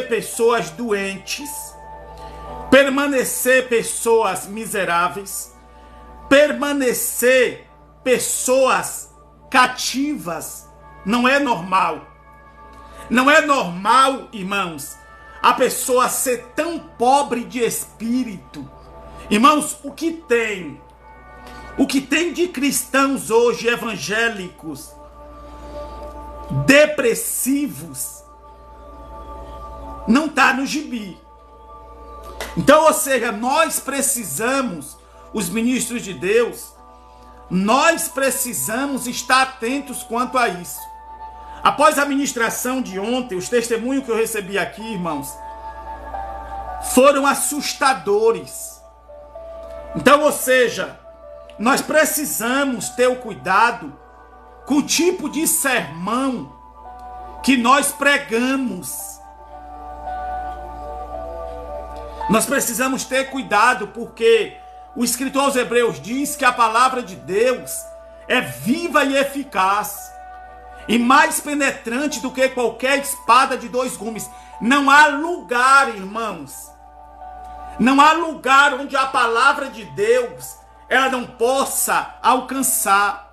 permanecer pessoas doentes, permanecer pessoas miseráveis, permanecer pessoas cativas. Não é normal. Não é normal, irmãos, a pessoa ser tão pobre de espírito. Irmãos, o que tem de cristãos hoje evangélicos depressivos não está no gibi. Então, ou seja, nós precisamos, os ministros de Deus, nós precisamos estar atentos quanto a isso. Após a ministração de ontem, os testemunhos que eu recebi aqui, irmãos, foram assustadores. Então, ou seja, nós precisamos ter o cuidado com o tipo de sermão que nós pregamos. Nós precisamos ter cuidado, porque o escritor aos Hebreus diz que a palavra de Deus é viva e eficaz, e mais penetrante do que qualquer espada de dois gumes. Não há lugar, irmãos, não há lugar onde a palavra de Deus ela não possa alcançar.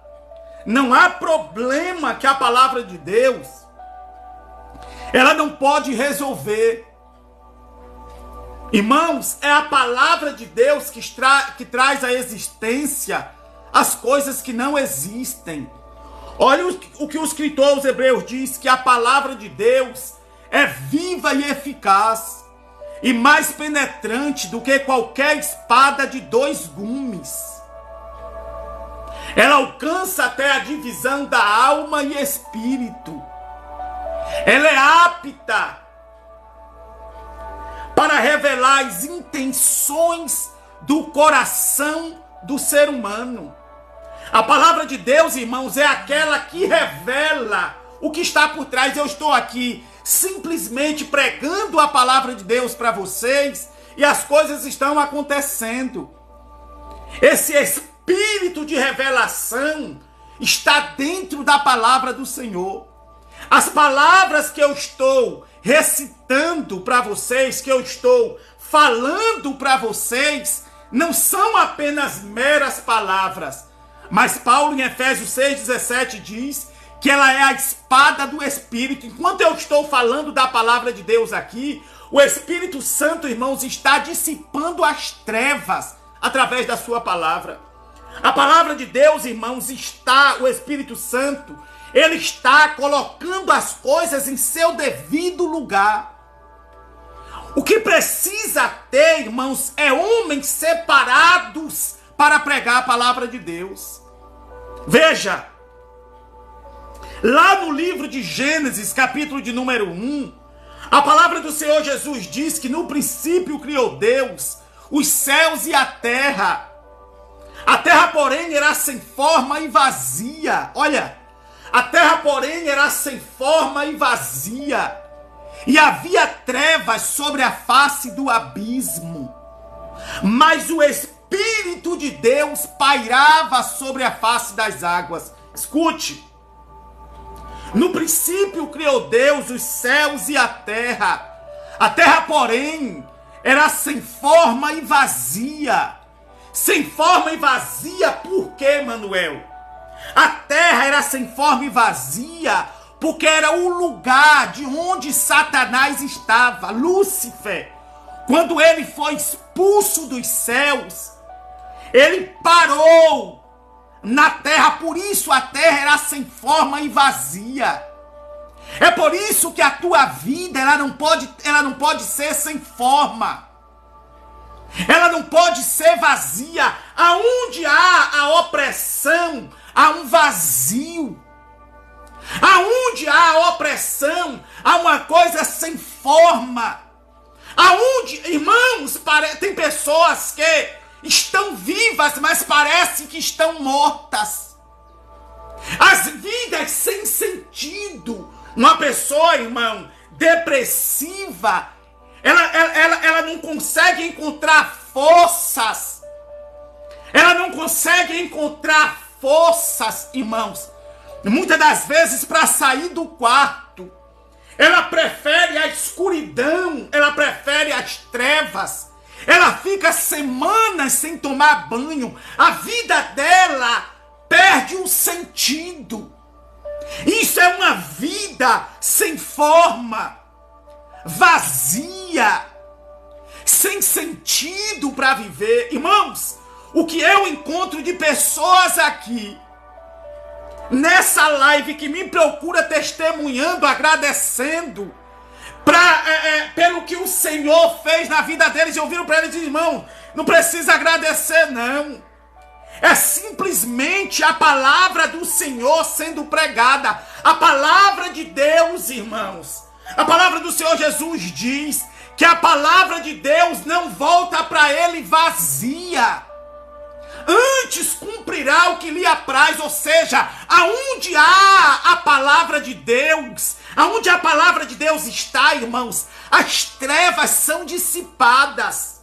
Não há problema que a palavra de Deus ela não pode resolver. Irmãos, é a palavra de Deus que traz à existência as coisas que não existem. Olha o que o escritor aos Hebreus diz, que a palavra de Deus é viva e eficaz, e mais penetrante do que qualquer espada de dois gumes. Ela alcança até a divisão da alma e espírito. Ela é apta para revelar as intenções do coração do ser humano. A palavra de Deus, irmãos, é aquela que revela o que está por trás. Eu estou aqui simplesmente pregando a palavra de Deus para vocês e as coisas estão acontecendo. Esse espírito de revelação está dentro da palavra do Senhor. As palavras que eu estou recitando para vocês, que eu estou falando para vocês, não são apenas meras palavras. Mas Paulo, em Efésios 6,17, diz que ela é a espada do Espírito. Enquanto eu estou falando da palavra de Deus aqui, o Espírito Santo, irmãos, está dissipando as trevas através da sua palavra. A palavra de Deus, irmãos, o Espírito Santo, ele está colocando as coisas em seu devido lugar. O que precisa ter, irmãos, é homens separados para pregar a palavra de Deus. Veja, lá no livro de Gênesis, capítulo de número 1, a palavra do Senhor Jesus diz que no princípio criou Deus os céus e a terra. A terra, porém, era sem forma e vazia. Olha, a terra, porém, era sem forma e vazia, e havia trevas sobre a face do abismo. Mas o Espírito de Deus pairava sobre a face das águas. Escute. No princípio criou Deus os céus e a terra. A terra, porém, era sem forma e vazia. Sem forma e vazia, por quê, Manuel? A terra era sem forma e vazia porque era o lugar de onde Satanás estava. Lúcifer, quando ele foi expulso dos céus, ele parou na terra. Por isso a terra era sem forma e vazia. É por isso que a tua vida ela não pode ser sem forma. Ela não pode ser vazia. Aonde há a opressão, há um vazio. Aonde há a opressão, há uma coisa sem forma. Aonde, irmãos, tem pessoas que estão vivas, mas parece que estão mortas. As vidas sem sentido. Uma pessoa, irmão, depressiva, ela não consegue encontrar forças. Ela não consegue encontrar forças, irmãos. Muitas das vezes, para sair do quarto, ela prefere a escuridão das trevas, ela fica semanas sem tomar banho, a vida dela perde o sentido. Isso é uma vida sem forma, vazia, sem sentido para viver. Irmãos, o que eu encontro de pessoas aqui, nessa live, que me procura testemunhando, agradecendo, pelo que o Senhor fez na vida deles, eu viro para eles e digo: irmão, não precisa agradecer não, é simplesmente a palavra do Senhor sendo pregada, a palavra de Deus, irmãos. A palavra do Senhor Jesus diz que a palavra de Deus não volta para ele vazia, antes cumprirá o que lhe apraz. Ou seja, aonde há a palavra de Deus, aonde a palavra de Deus está, irmãos, as trevas são dissipadas.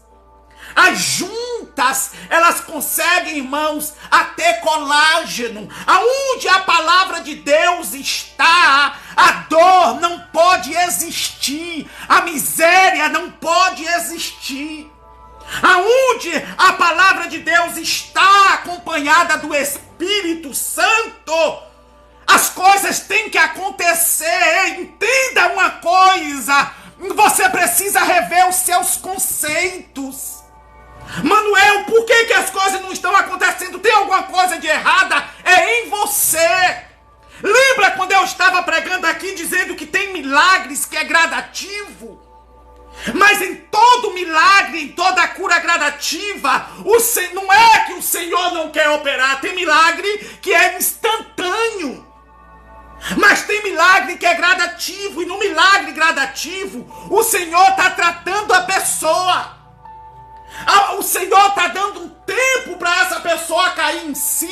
As juntas, elas conseguem, irmãos, até colágeno. Aonde a palavra de Deus está, a dor não pode existir, a miséria não pode existir. Aonde a palavra de Deus está acompanhada do Espírito Santo, as coisas têm que acontecer. Entenda uma coisa, você precisa rever os seus conceitos. Manuel, por que as coisas não estão acontecendo? Tem alguma coisa de errada? É em você. Lembra quando eu estava pregando aqui dizendo que tem milagres que é gradativo? Mas em todo milagre, em toda cura gradativa, não é que o Senhor não quer operar. Tem milagre que é instantâneo, mas tem milagre que é gradativo. E no milagre gradativo, o Senhor está tratando a pessoa. O Senhor está dando um tempo para essa pessoa cair em si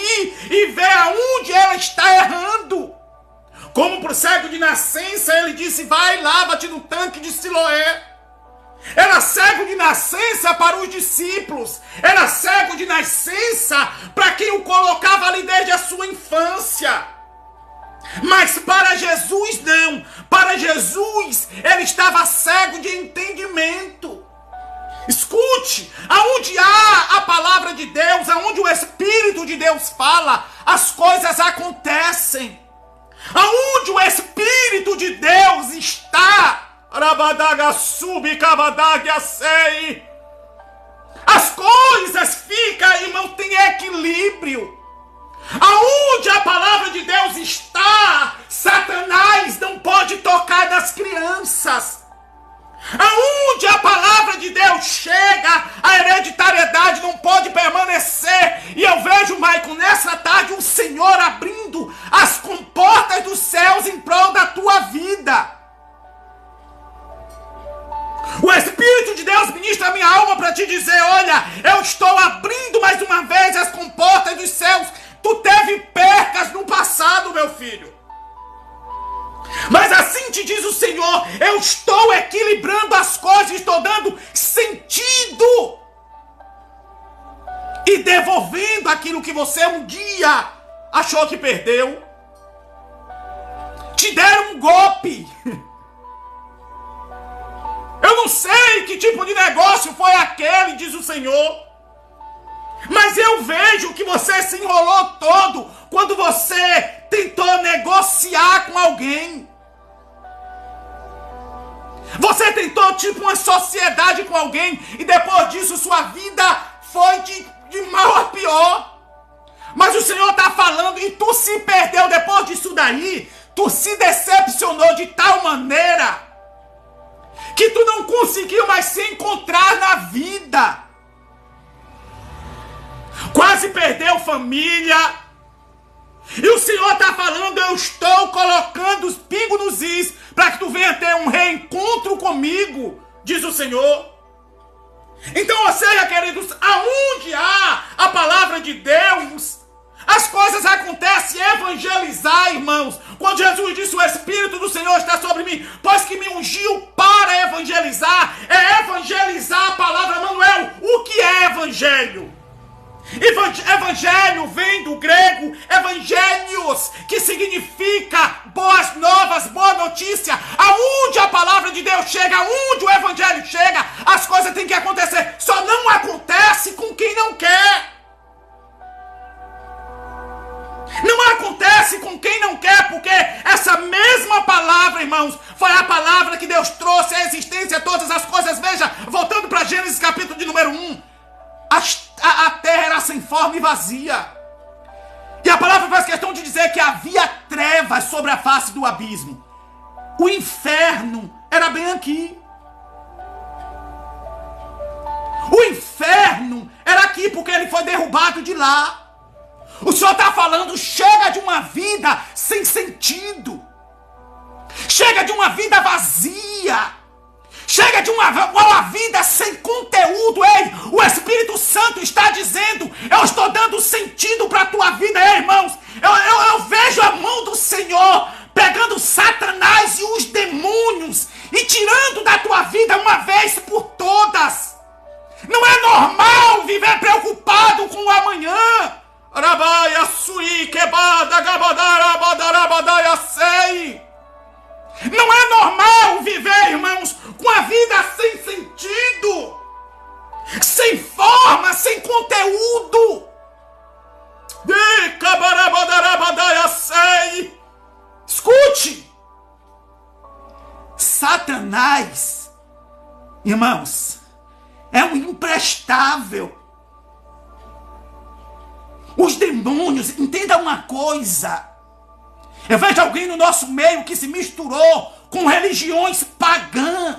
e ver aonde ela está errando. Como para o cego de nascença, ele disse: vai, lava-te no tanque de Siloé. Era cego de nascença para os discípulos, era cego de nascença para quem o colocava ali desde a sua infância. Mas para Jesus não, para Jesus ele estava cego de entendimento. Escute, aonde há a palavra de Deus, aonde o Espírito de Deus fala, as coisas acontecem. Aonde o Espírito de Deus está, as coisas ficam, irmão, tem equilíbrio. Aonde a palavra de Deus está, Satanás não pode tocar nas crianças. Aonde a palavra de Deus chega, a hereditariedade não pode permanecer. E eu vejo, Maicon, nessa tarde o Senhor abrindo as comportas dos céus em prol da tua vida. O Espírito de Deus ministra a minha alma para te dizer: olha, eu estou abrindo mais uma vez as comportas dos céus. Tu teve percas no passado, meu filho, mas assim te diz o Senhor: eu estou equilibrando as coisas, estou dando sentido e devolvendo aquilo que você um dia achou que perdeu. Te deram um golpe. Eu não sei que tipo de negócio foi aquele, diz o Senhor, mas eu vejo que você se enrolou todo quando você tentou negociar com alguém. Você tentou tipo uma sociedade com alguém e depois disso sua vida foi de mal a pior. Mas o Senhor está falando e tu se perdeu depois disso daí. Tu se decepcionou de tal maneira que tu não conseguiu mais se encontrar na vida. Quase perdeu família. E o Senhor está falando: eu estou colocando os pingos nos is para que tu venha ter um reencontro comigo, diz o Senhor. Então, ou seja, queridos, aonde há a palavra de Deus, as coisas acontecem. Evangelizar, irmãos, quando Jesus disse: o Espírito do Senhor está sobre mim, pois que me ungiu para evangelizar. É evangelizar a palavra. Manuel, o que é evangelho? Evangelho vem do grego evangelios, que significa boas novas, boa notícia. Aonde a palavra de Deus chega, aonde o evangelho chega, as coisas têm que acontecer. Só não acontece com quem não quer. Não acontece com quem não quer, porque essa mesma palavra, irmãos, foi a palavra que Deus trouxe à existência todas as coisas. Veja, voltando para Gênesis capítulo de número 1. A terra era sem forma e vazia. E a palavra faz questão de dizer que havia trevas sobre a face do abismo. O inferno era bem aqui. O inferno era aqui porque ele foi derrubado de lá. O Senhor está falando, chega de uma vida sem sentido. Chega de uma vida vazia. Chega de uma vida sem conteúdo. Ei, o Espírito Santo está dizendo, eu estou dando sentido para a tua vida. Ei, irmãos, eu vejo a mão do Senhor pegando Satanás e os demônios e tirando da tua vida uma vez por todas. Não é normal viver preocupado com o amanhã. Arabaia, sui, quebada, gabadara, badarabadaia, sei. Não é normal viver, irmãos, com a vida sem sentido, sem forma, sem conteúdo. Escute. Satanás, irmãos, é um imprestável. Os demônios, entenda uma coisa. Eu vejo alguém no nosso meio que se misturou com religiões pagãs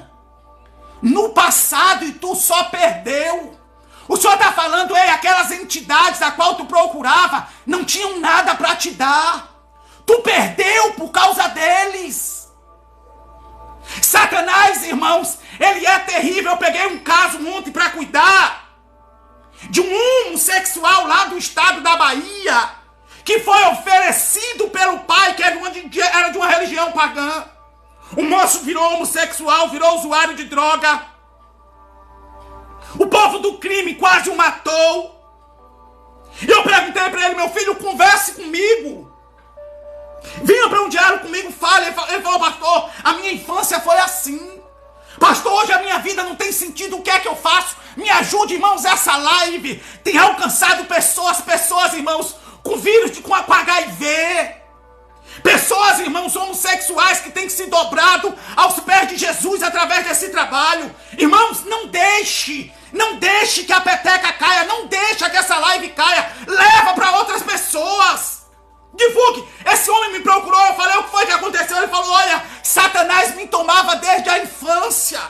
no passado e tu só perdeu. O Senhor está falando, ei, aquelas entidades a qual tu procurava não tinham nada para te dar. Tu perdeu por causa deles. Satanás, irmãos, ele é terrível. Eu peguei um caso ontem para cuidar de um homossexual lá do estado da Bahia, que foi oferecido pelo pai, que era de uma religião pagã. O moço virou homossexual, virou usuário de droga. O povo do crime quase o matou. E eu perguntei para ele, meu filho, converse comigo. Venha para um diálogo comigo, fale. Ele falou, pastor, a minha infância foi assim. Pastor, hoje a minha vida não tem sentido, o que é que eu faço? Me ajude, irmãos, essa live tem alcançado pessoas, irmãos, com vírus, com HIV. Pessoas, irmãos, homossexuais que têm se dobrado aos pés de Jesus através desse trabalho. Irmãos, não deixe que a peteca caia, não deixe que essa live caia. Leva para outras pessoas. Divulgue. Esse homem me procurou, eu falei, o que foi que aconteceu? Ele falou, olha, Satanás me tomava desde a infância.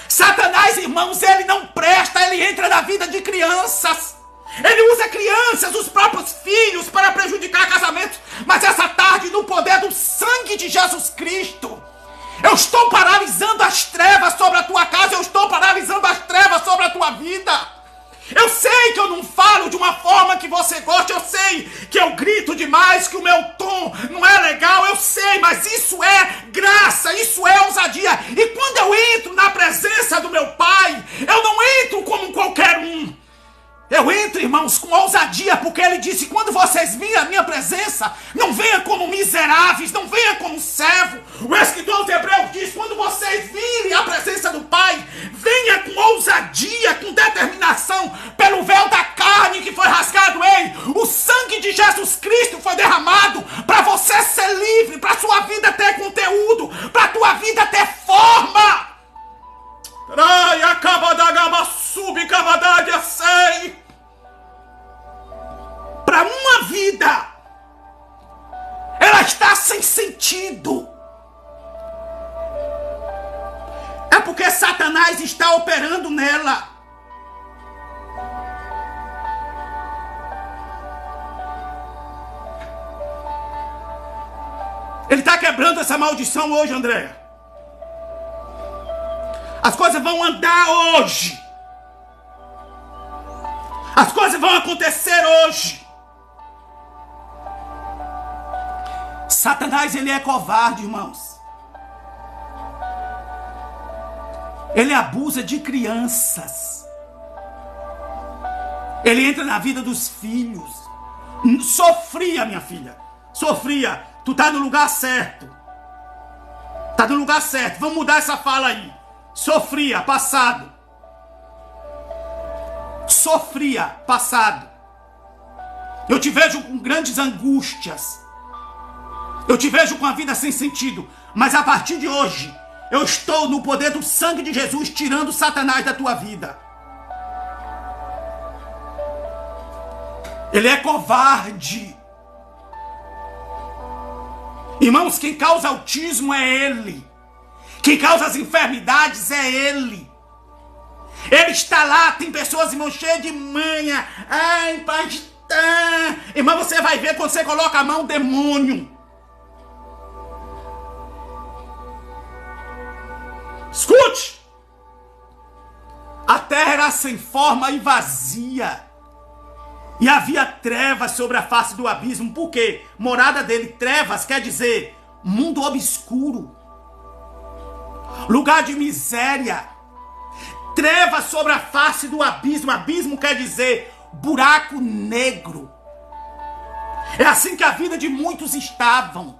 Satanás, irmãos, ele não presta, ele entra na vida de crianças. Ele usa crianças, os próprios filhos, para prejudicar casamentos. Mas essa tarde, no poder do sangue de Jesus Cristo, eu estou paralisando as trevas sobre a tua casa, eu estou paralisando as trevas sobre a tua vida. Eu sei que eu não falo de uma forma que você gosta, eu sei que eu grito demais, que o meu tom não é legal, eu sei, mas isso é graça, isso é ousadia. E quando eu entro na presença do meu Pai, eu não entro como qualquer um. Eu entro, irmãos, com ousadia, porque ele disse, quando vocês virem a minha presença, não venha como miseráveis, não venha como servo. O escritor de Hebreus diz, quando vocês virem a presença do Pai, venha com ousadia, com determinação, pelo véu da carne que foi rasgado. Ei, o sangue de Jesus Cristo foi derramado para você ser livre, para sua vida ter conteúdo, para tua vida ter forma. Para uma vida, ela está sem sentido. É porque Satanás está operando nela. Ele está quebrando essa maldição hoje, Andréia. As coisas vão andar hoje. As coisas vão acontecer hoje. Satanás, ele é covarde, irmãos. Ele abusa de crianças. Ele entra na vida dos filhos. Sofria, minha filha. Sofria. Tu tá no lugar certo. Tá no lugar certo. Vamos mudar essa fala aí. Sofria, passado. Sofria, passado. Eu te vejo com grandes angústias. Eu te vejo com a vida sem sentido. Mas a partir de hoje, eu estou no poder do sangue de Jesus tirando Satanás da tua vida. Ele é covarde. Irmãos, quem causa autismo é ele. Quem causa as enfermidades é ele. Ele está lá, tem pessoas, irmão, cheias de manha. Ai, pastor. Irmão, você vai ver quando você coloca a mão, demônio. Escute. A terra era sem forma e vazia. E havia trevas sobre a face do abismo. Por quê? Morada dele, trevas, quer dizer mundo obscuro. Lugar de miséria. Trevas sobre a face do abismo. Abismo quer dizer buraco negro. É assim que a vida de muitos estavam.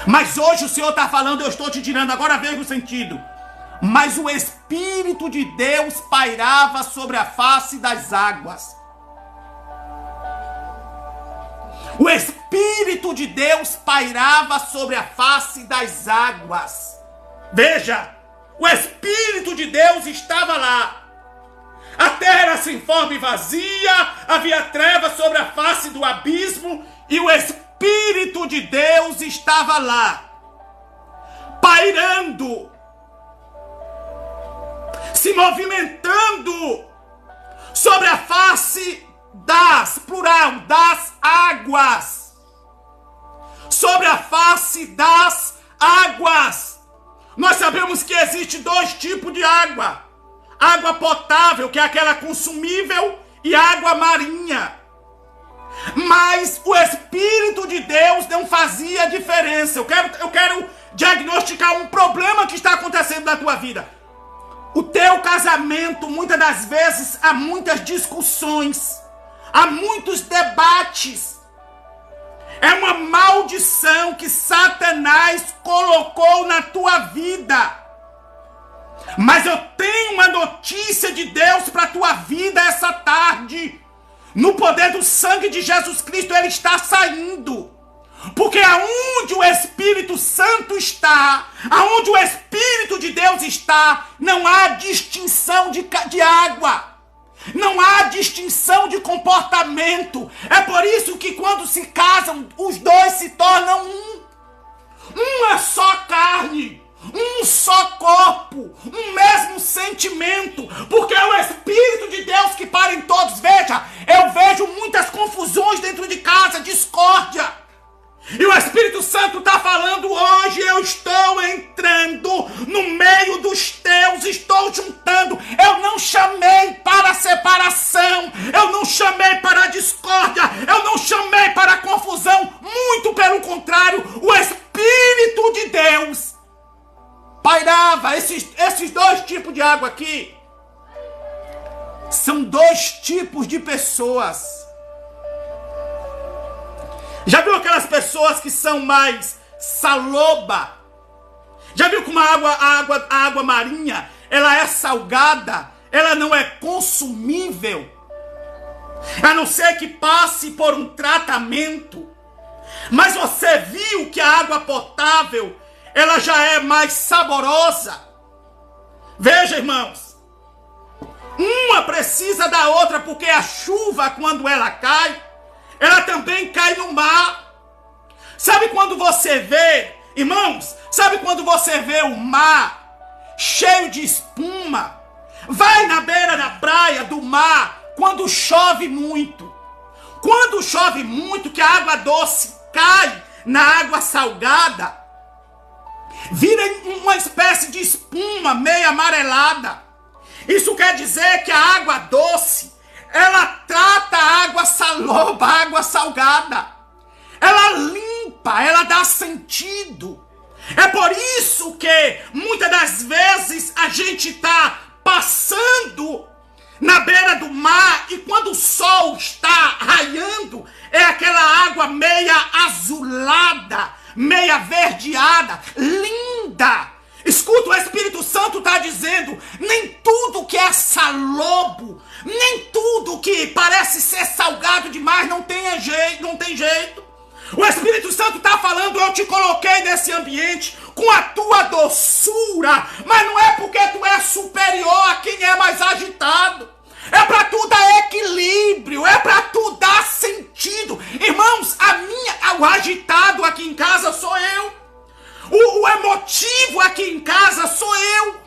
Mas hoje o Senhor está falando, eu estou te tirando, agora veja o sentido. Mas o Espírito de Deus pairava sobre a face das águas. O Espírito de Deus pairava sobre a face das águas. Veja, o Espírito de Deus estava lá. A terra era sem forma e vazia, havia trevas sobre a face do abismo, e o Espírito de Deus estava lá, pairando, se movimentando sobre a face plural, das águas. Sobre a face das águas. Nós sabemos que existe dois tipos de água. Água potável, que é aquela consumível, e água marinha. Mas o Espírito de Deus não fazia diferença. Eu quero diagnosticar um problema que está acontecendo na tua vida. O teu casamento, muitas das vezes, há muitas discussões, há muitos debates. É uma maldição que Satanás colocou na tua vida. Mas eu tenho uma notícia de Deus para a tua vida essa tarde. No poder do sangue de Jesus Cristo, ele está saindo. Porque aonde o Espírito Santo está, aonde o Espírito de Deus está, não há distinção de água. Não há distinção de comportamento. É por isso que quando se casam, os dois se tornam um. Uma só carne. Um só corpo, um mesmo sentimento, porque é o Espírito de Deus que para em todos. Veja, eu vejo muitas confusões dentro de casa, discórdia, e o Espírito Santo está falando hoje, eu estou entrando no meio dos teus, estou juntando. Eu não chamei para a separação, eu não chamei para a discórdia, eu não chamei para a confusão, muito pelo contrário, o Espírito de Deus pairava. Esses dois tipos de água aqui são dois tipos de pessoas. Já viu aquelas pessoas que são mais saloba? Já viu como a água marinha, ela é salgada, ela não é consumível, a não ser que passe por um tratamento. Mas você viu que a água potável, ela já é mais saborosa. Veja, irmãos, uma precisa da outra, porque a chuva, quando ela cai, ela também cai no mar. Sabe quando você vê, irmãos, sabe quando você vê o mar cheio de espuma? Vai na beira da praia do mar, quando chove muito. Quando chove muito, que a água doce cai na água salgada, vira uma espécie de espuma meio amarelada. Isso quer dizer que a água doce, ela trata a água saloba, a água salgada. Ela limpa, ela dá sentido. É por isso que muitas das vezes a gente está passando na beira do mar, e quando o sol está raiando, é aquela água meia azulada, meia verdeada, linda. Escuta, o Espírito Santo está dizendo, nem tudo que é salobo, nem tudo que parece ser salgado demais não tem jeito. O Espírito Santo está falando, eu te coloquei nesse ambiente com a tua doçura, mas não é porque tu é superior a quem é mais agitado. É para tu dar equilíbrio, é para tu dar sentido. Irmãos, o agitado aqui em casa sou eu. O emotivo aqui em casa sou eu.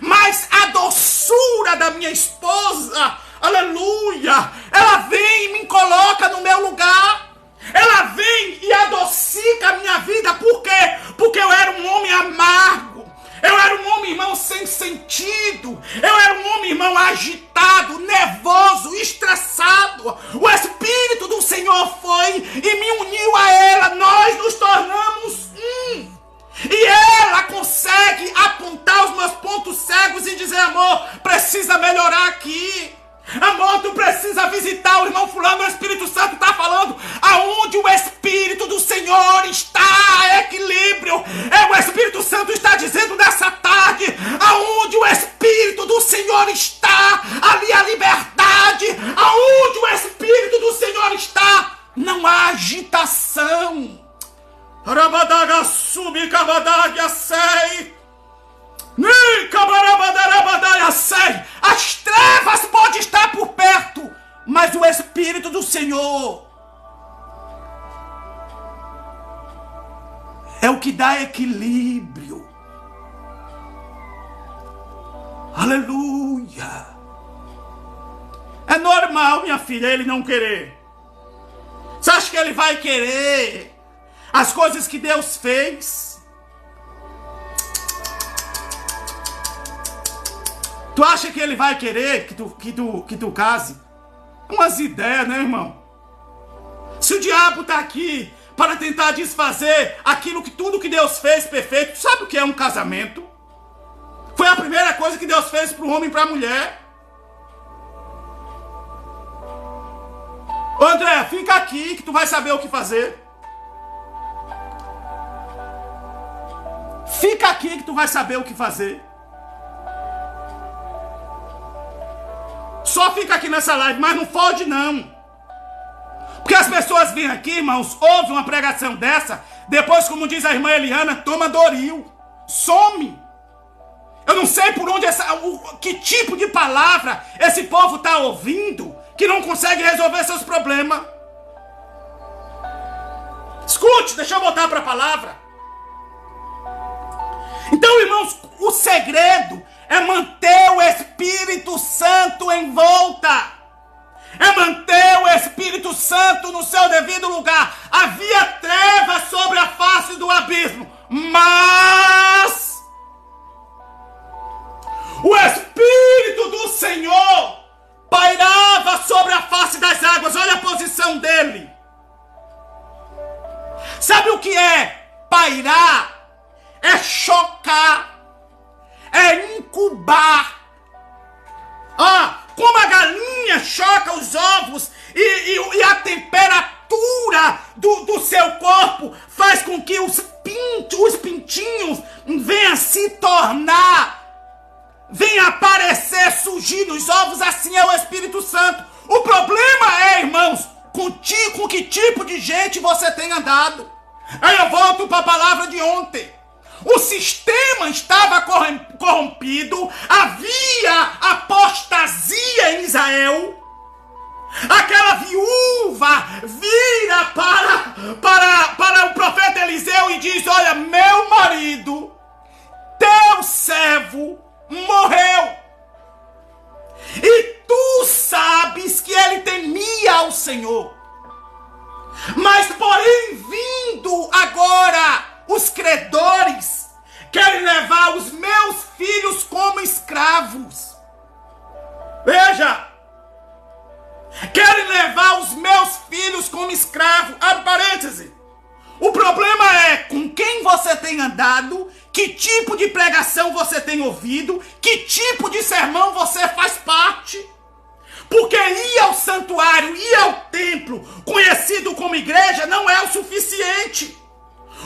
Mas a doçura da minha esposa, aleluia, ela vem e me coloca no meu lugar. Ela vem e adocica a minha vida. Por quê? Porque eu era um homem amargo. Eu era um homem, irmão, sem sentido. Eu era um homem, irmão, agitado, nervoso, estressado. O Espírito do Senhor foi e me uniu a ela. Nós nos tornamos um. E ela consegue apontar os meus pontos cegos e dizer, amor, precisa melhorar aqui. Amor, tu precisa visitar o irmão fulano. O Espírito Santo está falando, aonde o Espírito do Senhor está, equilíbrio. O Espírito Santo está dizendo nessa tarde, aonde o Espírito do Senhor está, ali a liberdade. Aonde o Espírito do Senhor está, não há agitação. Rabadaga subi cabadaga sei. As trevas podem estar por perto, mas o Espírito do Senhor é o que dá equilíbrio. Aleluia. É normal, minha filha, ele não querer. Você acha que ele vai querer as coisas que Deus fez? Tu acha que ele vai querer que tu case? Umas ideias, né, irmão? Se o diabo tá aqui para tentar desfazer tudo que Deus fez perfeito, tu sabe o que é um casamento? Foi a primeira coisa que Deus fez para o homem e para a mulher. Ô André, fica aqui que tu vai saber o que fazer. Fica aqui que tu vai saber o que fazer. Só fica aqui nessa live, mas não fode não. Porque as pessoas vêm aqui, irmãos, ouvem uma pregação dessa, depois, como diz a irmã Eliana, toma Doril, some. Eu não sei por onde que tipo de palavra esse povo está ouvindo, que não consegue resolver seus problemas. Escute, deixa eu voltar para a palavra. Então, irmãos, o segredo é manter o Espírito Santo em volta. É manter o Espírito Santo no seu devido lugar. Havia trevas sobre a face do abismo, mas o Espírito do Senhor pairava sobre a face das águas. Olha a posição dele. Sabe o que é pairar? É chocar. É incubar. Como a galinha choca os ovos e a temperatura do seu corpo faz com que os pintinhos venham se tornar, venham aparecer, surgir nos ovos. Assim é o Espírito Santo. O problema é, irmãos, com que tipo de gente você tem andado. Aí eu volto para a palavra de ontem. O sistema estava corrompido, havia apostasia em Israel. Aquela viúva vira para o profeta Eliseu e diz: olha, meu marido, teu servo, morreu. E tu sabes que ele temia ao Senhor. Mas porém, vindo agora os credores, querem levar os meus filhos como escravos. Veja, querem levar os meus filhos como escravos. Abre parêntese. O problema é com quem você tem andado, que tipo de pregação você tem ouvido, que tipo de sermão você faz parte. Porque ir ao santuário, ir ao templo, conhecido como igreja, não é o suficiente.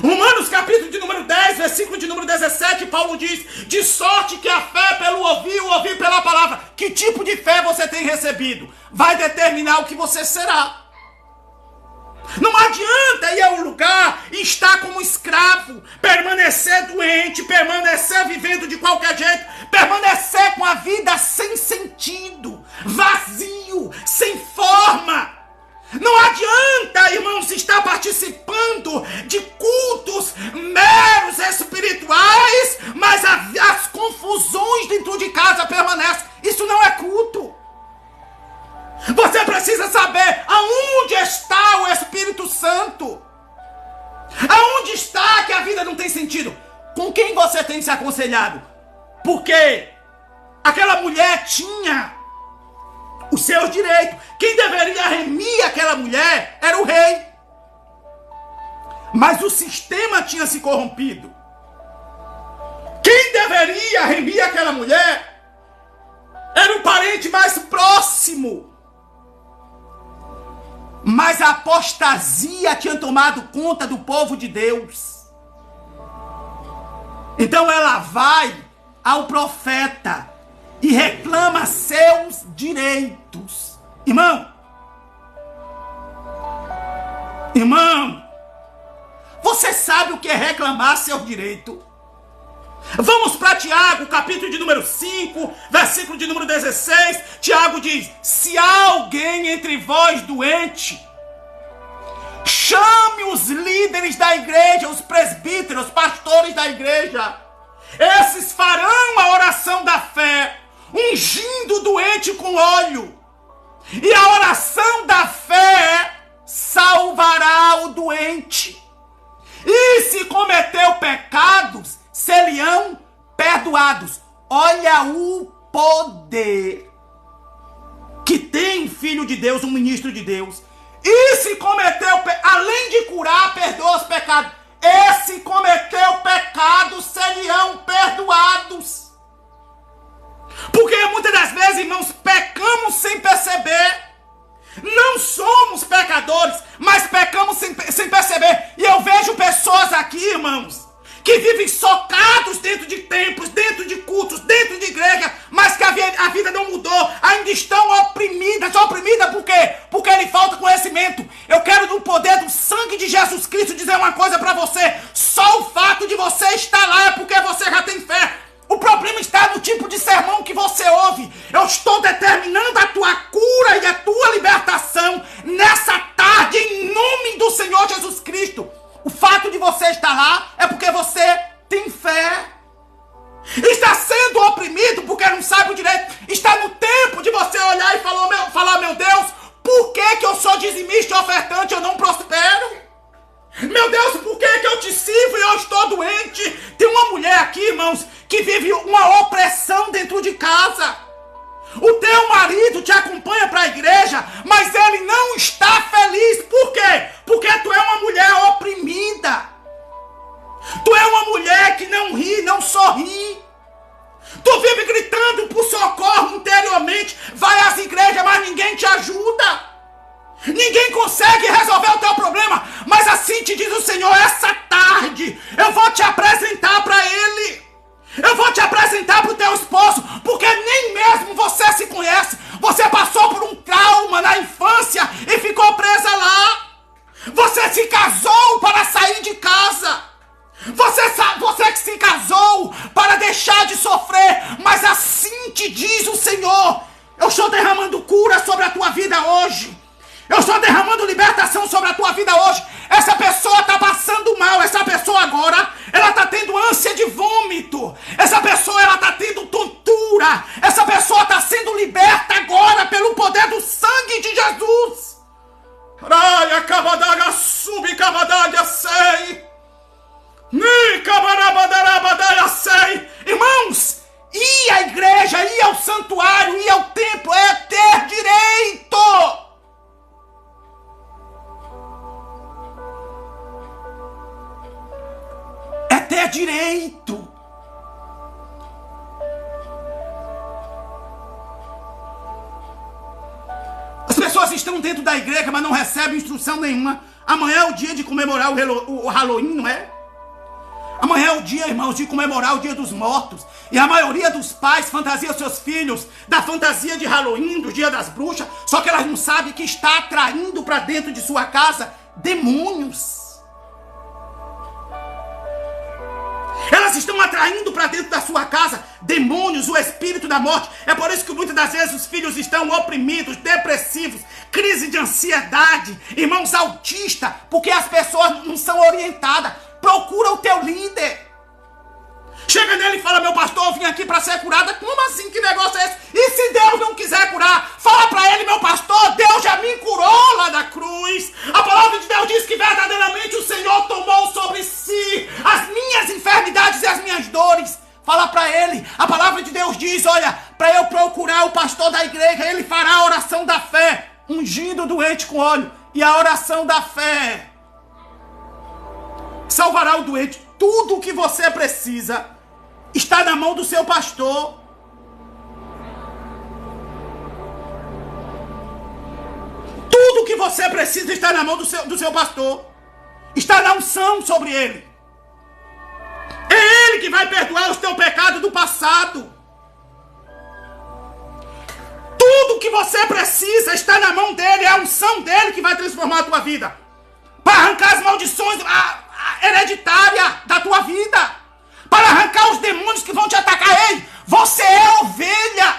Romanos capítulo de número 10, versículo de número 17, Paulo diz: de sorte que a fé pelo ouvir, o ouvir pela palavra. Que tipo de fé você tem recebido? Vai determinar o que você será. Não adianta ir ao lugar e estar como escravo, permanecer doente, permanecer vivendo de qualquer jeito, permanecer com a vida sem sentido, vazio, sem forma. Não adianta, irmãos, estar participando de cultos meros espirituais, mas as confusões dentro de casa permanecem. Isso não é culto. Você precisa saber aonde está o Espírito Santo. Aonde está que a vida não tem sentido? Com quem você tem se aconselhado? Porque aquela mulher tinha os seus direitos. Quem deveria remir aquela mulher era o rei. Mas o sistema tinha se corrompido. Quem deveria remir aquela mulher era o parente mais próximo. Mas a apostasia tinha tomado conta do povo de Deus. Então ela vai ao profeta e reclama seus direitos. Irmão, você sabe o que é reclamar seu direito? Vamos para Tiago, capítulo de número 5, versículo de número 16. Tiago diz: se há alguém entre vós doente, chame os líderes da igreja, os presbíteros, os pastores da igreja. Esses farão a oração da fé, ungindo o doente com óleo. E a oração da fé salvará o doente. E se cometeu pecados, seriam perdoados. Olha o poder que tem Filho de Deus, um ministro de Deus. E se cometeu, além de curar, perdoa os pecados. E se cometeu pecados, seriam perdoados. Porque muitas das vezes, irmãos, pecamos sem perceber. Não somos pecadores, mas pecamos sem perceber. E eu vejo pessoas aqui, irmãos, que vivem socados dentro de templos, dentro de cultos, dentro de igreja, mas que a vida não mudou, ainda estão oprimidas. Oprimida por quê? Porque lhe falta conhecimento. Eu quero, no poder do sangue de Jesus Cristo, dizer uma coisa para você: só o fato de você estar lá é porque você já tem fé. O problema está no tipo de sermão que você ouve. Eu estou determinando a tua cura e a tua libertação nessa tarde, em nome do Senhor Jesus Cristo. O fato de você estar lá é porque você tem fé. Está sendo oprimido porque não sabe o direito. Está no tempo de você olhar e falar: meu Deus, por que eu sou dizimista e ofertante e eu não prospero? Meu Deus, por que eu te sirvo e eu estou doente? Tem uma mulher aqui, irmãos, que vive uma opressão dentro de casa. O teu marido te acompanha para a igreja, mas ele não está feliz. Por quê? Porque tu é uma mulher oprimida. Tu é uma mulher que não ri, não sorri. Tu vive gritando por socorro interiormente. Vai às igrejas, mas ninguém te ajuda. Ninguém consegue resolver o teu problema. Mas assim te diz o Senhor: essa tarde eu vou te apresentar para Ele. Eu vou te apresentar para o teu esposo, porque nem mesmo você se conhece. Você passou por um trauma na infância e ficou presa lá. Você se casou para sair de casa. Você que se casou para deixar de sofrer. Mas assim te diz o Senhor: eu estou derramando cura sobre a tua vida hoje. Eu estou derramando libertação sobre a tua vida hoje. Essa pessoa está passando mal. Essa pessoa agora, ela está tendo ânsia de vômito. Essa pessoa, ela está tendo tontura. Essa pessoa está sendo liberta agora pelo poder do sangue de Jesus. Raia cabadaga sub cabadaga sei. Ni cabarabadarabadia sei. Irmãos, ir à igreja, ir ao santuário, ir ao templo é ter direito. Ter direito. estão dentro da igreja, mas não recebem instrução nenhuma. Amanhã é o dia de comemorar o Halloween, não é? Amanhã é o dia, irmãos, de comemorar o Dia dos Mortos. E a maioria dos pais fantasia seus filhos da fantasia de Halloween, do Dia das Bruxas, só que elas não sabem que está atraindo para dentro de sua casa demônios. Elas estão atraindo para dentro da sua casa demônios, o espírito da morte. É por isso que muitas das vezes os filhos estão oprimidos, depressivos, crise de ansiedade, irmãos autistas, porque as pessoas não são orientadas. Procura o teu líder. Chega nele e fala: meu pastor, eu vim aqui para ser curada. Como assim? Que negócio é esse? E se Deus não quiser curar? Fala para ele: meu pastor, Deus já me curou lá da cruz. A palavra de Deus diz que verdadeiramente o Senhor tomou sobre si as minhas enfermidades e as minhas dores. Fala para ele. A palavra de Deus diz: olha, para eu procurar o pastor da igreja, ele fará a oração da fé, ungindo o doente com óleo. E a oração da fé salvará o doente. Tudo o que você precisa está na mão do seu pastor. Tudo o que você precisa está na mão do seu pastor. Está na unção sobre ele. É ele que vai perdoar os teus pecados do passado. Tudo o que você precisa está na mão dele. É a unção dele que vai transformar a tua vida. Para arrancar as maldições hereditária da tua vida, para arrancar os demônios que vão te atacar. Ei, você é ovelha,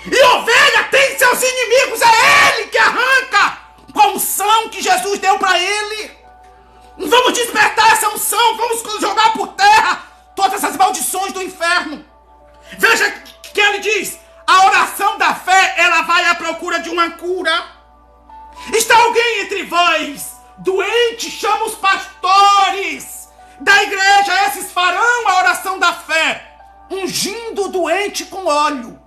e ovelha tem seus inimigos. É ele que arranca com a unção que Jesus deu para ele. Vamos despertar essa unção, vamos jogar por terra todas as maldições do inferno. Veja que ele diz: a oração da fé, ela vai à procura de uma cura. Está alguém entre vós doente? Chama os pastores da igreja, esses farão a oração da fé, ungindo o doente com óleo.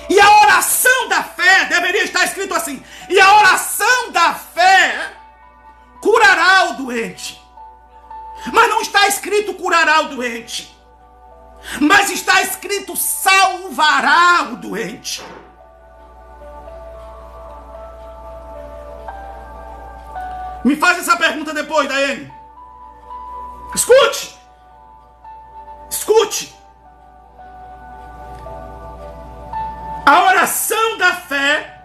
E a oração da fé deveria estar escrito assim: e a oração da fé curará o doente. Mas não está escrito curará o doente, mas está escrito salvará o doente. Me faz essa pergunta depois, Daiane. Escute. Escute. A oração da fé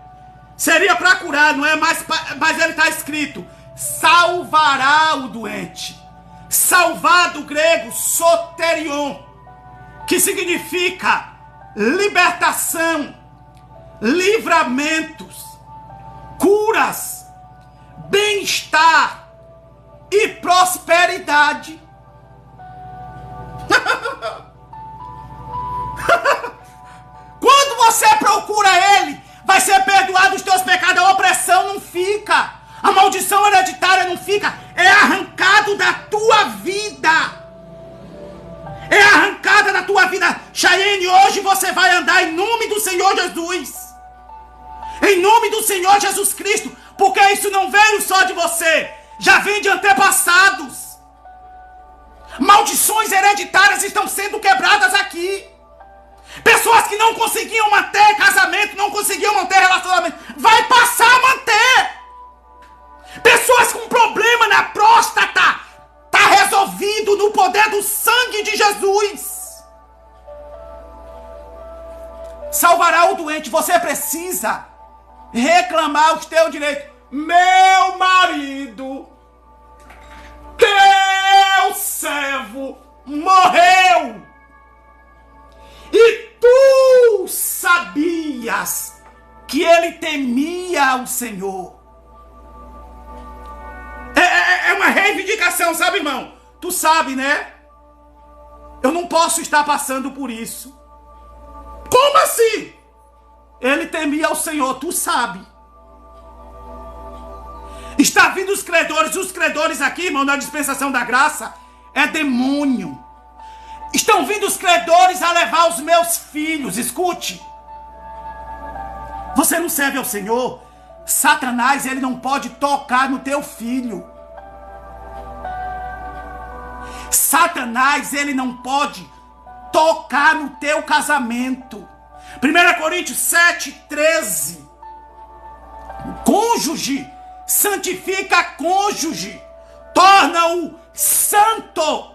seria para curar, não é? Mas ele está escrito: salvará o doente. Salvar do grego soterion, que significa libertação, livramentos, curas, bem-estar e prosperidade. Quando você procura ele, vai ser perdoado os teus pecados. A opressão não fica, a maldição hereditária não fica. É arrancado da tua vida. É arrancada da tua vida. Chayenne, hoje você vai andar em nome do Senhor Jesus, em nome do Senhor Jesus Cristo. Porque isso não veio só de você, já vem de antepassados. Maldições hereditárias estão sendo quebradas aqui. Pessoas que não conseguiam manter casamento, não conseguiam manter relacionamento, vai passar a manter. Pessoas com problema na próstata, está resolvido no poder do sangue de Jesus. Salvará o doente. Você precisa reclamar os teus direitos. Meu marido, teu servo, morreu, e tu sabias que ele temia o Senhor. É uma reivindicação, sabe, irmão? Tu sabe, né? Eu não posso estar passando por isso. Como assim? Ele temia o Senhor, tu sabe. Está vindo os credores aqui, irmão, na dispensação da graça, é demônio. Estão vindo os credores a levar os meus filhos. Escute. Você não serve ao Senhor. Satanás, ele não pode tocar no teu filho. Satanás, ele não pode tocar no teu casamento. 1 Coríntios 7:13 cônjuge, santifica cônjuge, torna-o santo.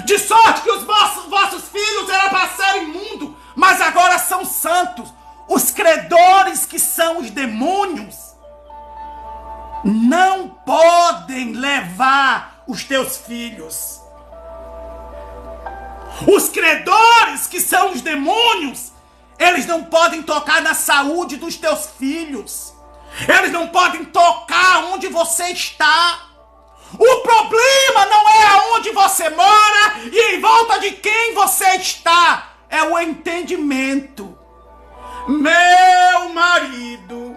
De sorte que os vossos filhos eram para ser imundos, mas agora são santos. Os credores, que são os demônios, não podem levar os teus filhos. Os credores, que são os demônios, eles não podem tocar na saúde dos teus filhos. Eles não podem tocar onde você está. O problema não é aonde você mora e em volta de quem você está. É o entendimento. Meu marido,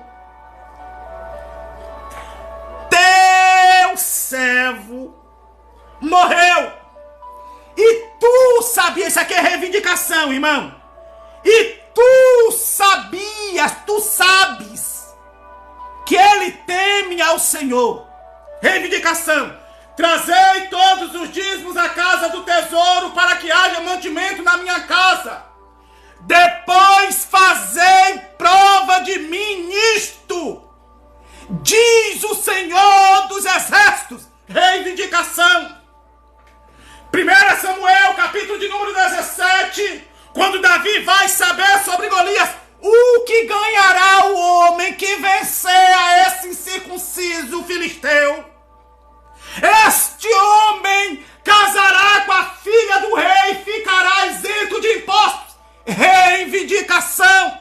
teu servo, morreu. E tu sabias, isso aqui é reivindicação, irmão. E tu sabes que ele teme ao Senhor. Reivindicação. Trazei todos os dízimos à casa do tesouro para que haja mantimento na minha casa. Depois fazei prova de mim nisto, diz o Senhor dos Exércitos. Reivindicação. 1 Samuel, capítulo de número 17, quando Davi vai saber sobre Golias, o que ganhará o homem que vencer a esse incircunciso filisteu? Este homem casará com a filha do rei e ficará isento de impostos. Reivindicação.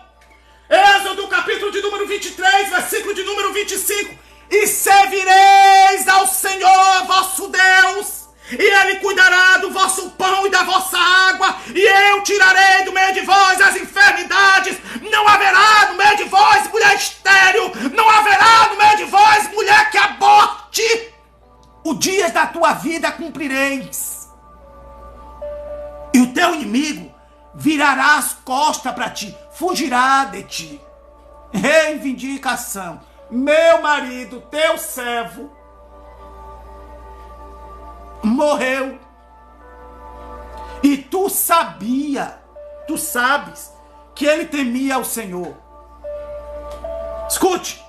Êxodo, capítulo de número 23, versículo de número 25. E servireis ao Senhor vosso Deus, e Ele cuidará do vosso pão e da vossa água, e eu tirarei do meio de vós as enfermidades. Não haverá no meio de vós mulher estéril, não haverá no meio de vós mulher que aborte. Os dias da tua vida cumprireis, e o teu inimigo virará as costas para ti, fugirá de ti. Reivindicação. Meu marido, teu servo, morreu. E tu sabes que ele temia ao Senhor. Escute.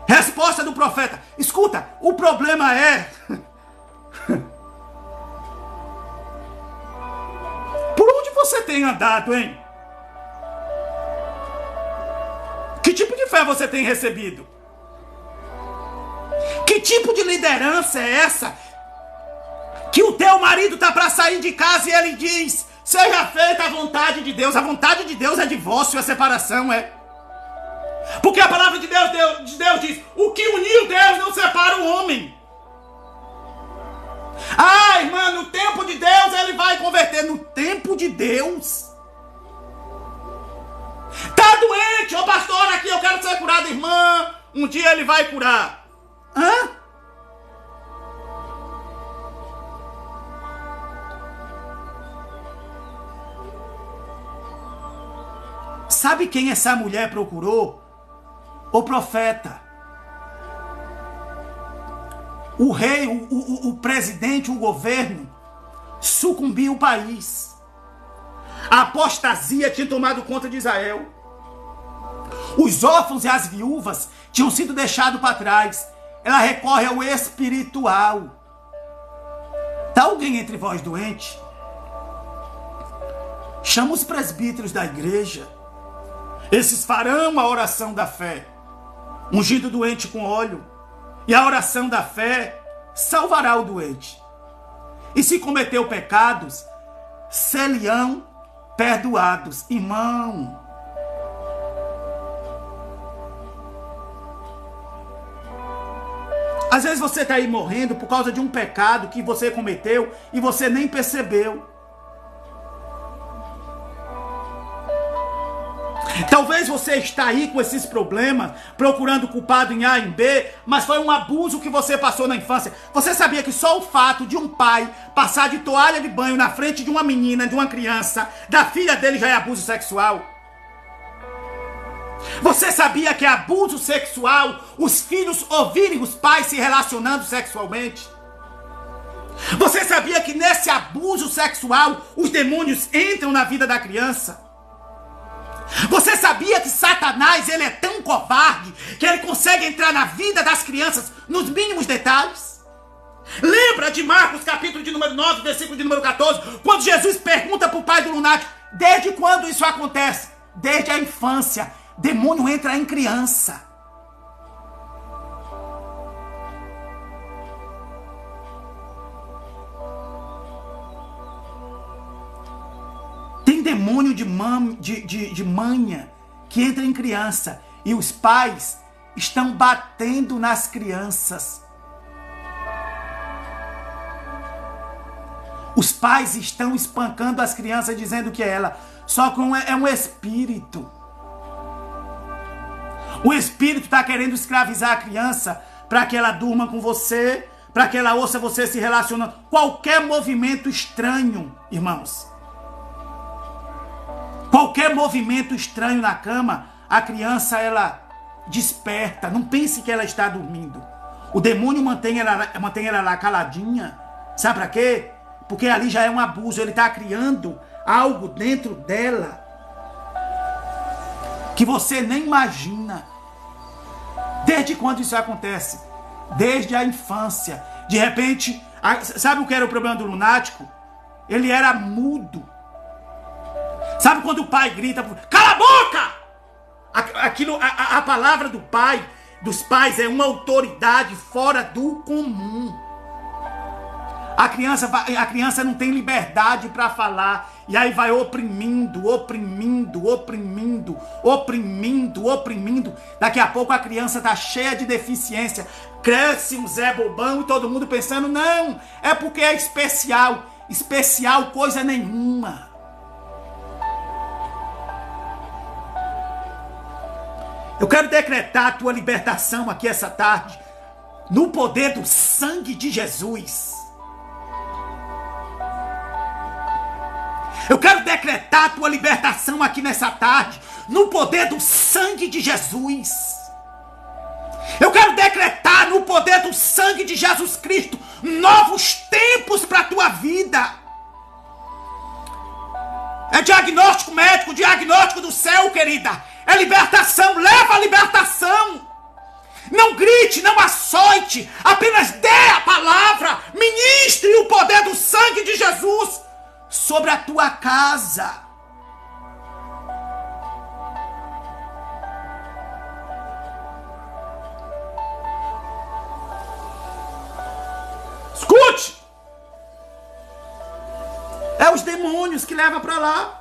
Resposta do profeta. Escuta, o problema é... Por onde você tem andado, hein? Que tipo de fé você tem recebido? Que tipo de liderança é essa? Que o teu marido está para sair de casa e ele diz: seja feita a vontade de Deus. A vontade de Deus é divórcio, é separação, é. Porque a palavra de Deus diz: o que uniu Deus não separa o homem. Ah, irmã, no tempo de Deus ele vai converter. No tempo de Deus? Tá doente, ô pastor, aqui eu quero ser curado, irmã. Um dia ele vai curar. Hã? Sabe quem essa mulher procurou? O profeta. O rei, o presidente, o governo sucumbiu o país. A apostasia tinha tomado conta de Israel. Os órfãos e as viúvas tinham sido deixados para trás. Ela recorre ao espiritual. Está alguém entre vós doente? Chama os presbíteros da igreja. Esses farão a oração da fé, ungindo o doente com óleo. E a oração da fé salvará o doente. E se cometeu pecados, serão perdoados. Irmão, às vezes você está aí morrendo por causa de um pecado que você cometeu e você nem percebeu. Talvez você está aí com esses problemas, procurando culpado em A e em B, mas foi um abuso que você passou na infância. Você sabia que só o fato de um pai passar de toalha de banho na frente de uma menina, de uma criança, da filha dele, já é abuso sexual? Você sabia que é abuso sexual os filhos ouvirem os pais se relacionando sexualmente? Você sabia que nesse abuso sexual os demônios entram na vida da criança? Você sabia que Satanás ele é tão covarde que ele consegue entrar na vida das crianças nos mínimos detalhes? Lembra de Marcos, capítulo de número 9, versículo de número 14, quando Jesus pergunta para o pai do lunático, desde quando isso acontece? Desde a infância. Demônio entra em criança. Tem demônio de manha que entra em criança e os pais estão batendo nas crianças. Os pais estão espancando as crianças dizendo que é ela. Só que é um espírito. O espírito está querendo escravizar a criança para que ela durma com você, para que ela ouça você se relacionando. Qualquer movimento estranho, irmãos. Qualquer movimento estranho na cama, a criança ela desperta. Não pense que ela está dormindo. O demônio mantém ela lá caladinha. Sabe para quê? Porque ali já é um abuso. Ele está criando algo dentro dela que você nem imagina. Desde quando isso acontece? Desde a infância. De repente, sabe o que era o problema do lunático? Ele era mudo. Sabe quando o pai grita, cala a boca! Aquilo, a palavra do pai, dos pais, é uma autoridade fora do comum. A criança não tem liberdade para falar. E aí vai oprimindo. Daqui a pouco a criança tá cheia de deficiência. Cresce um Zé Bobão e todo mundo pensando, não, é porque é especial. Especial coisa nenhuma. Eu quero decretar a tua libertação aqui essa tarde. No poder do sangue de Jesus. Eu quero decretar a tua libertação aqui nessa tarde, no poder do sangue de Jesus. Eu quero decretar no poder do sangue de Jesus Cristo novos tempos para a tua vida. É diagnóstico médico, diagnóstico do céu, querida. É libertação, leva a libertação. Não grite, não açoite, apenas dê a palavra, ministre o poder do sangue de Jesus sobre a tua casa. Escute! É os demônios que levam para lá.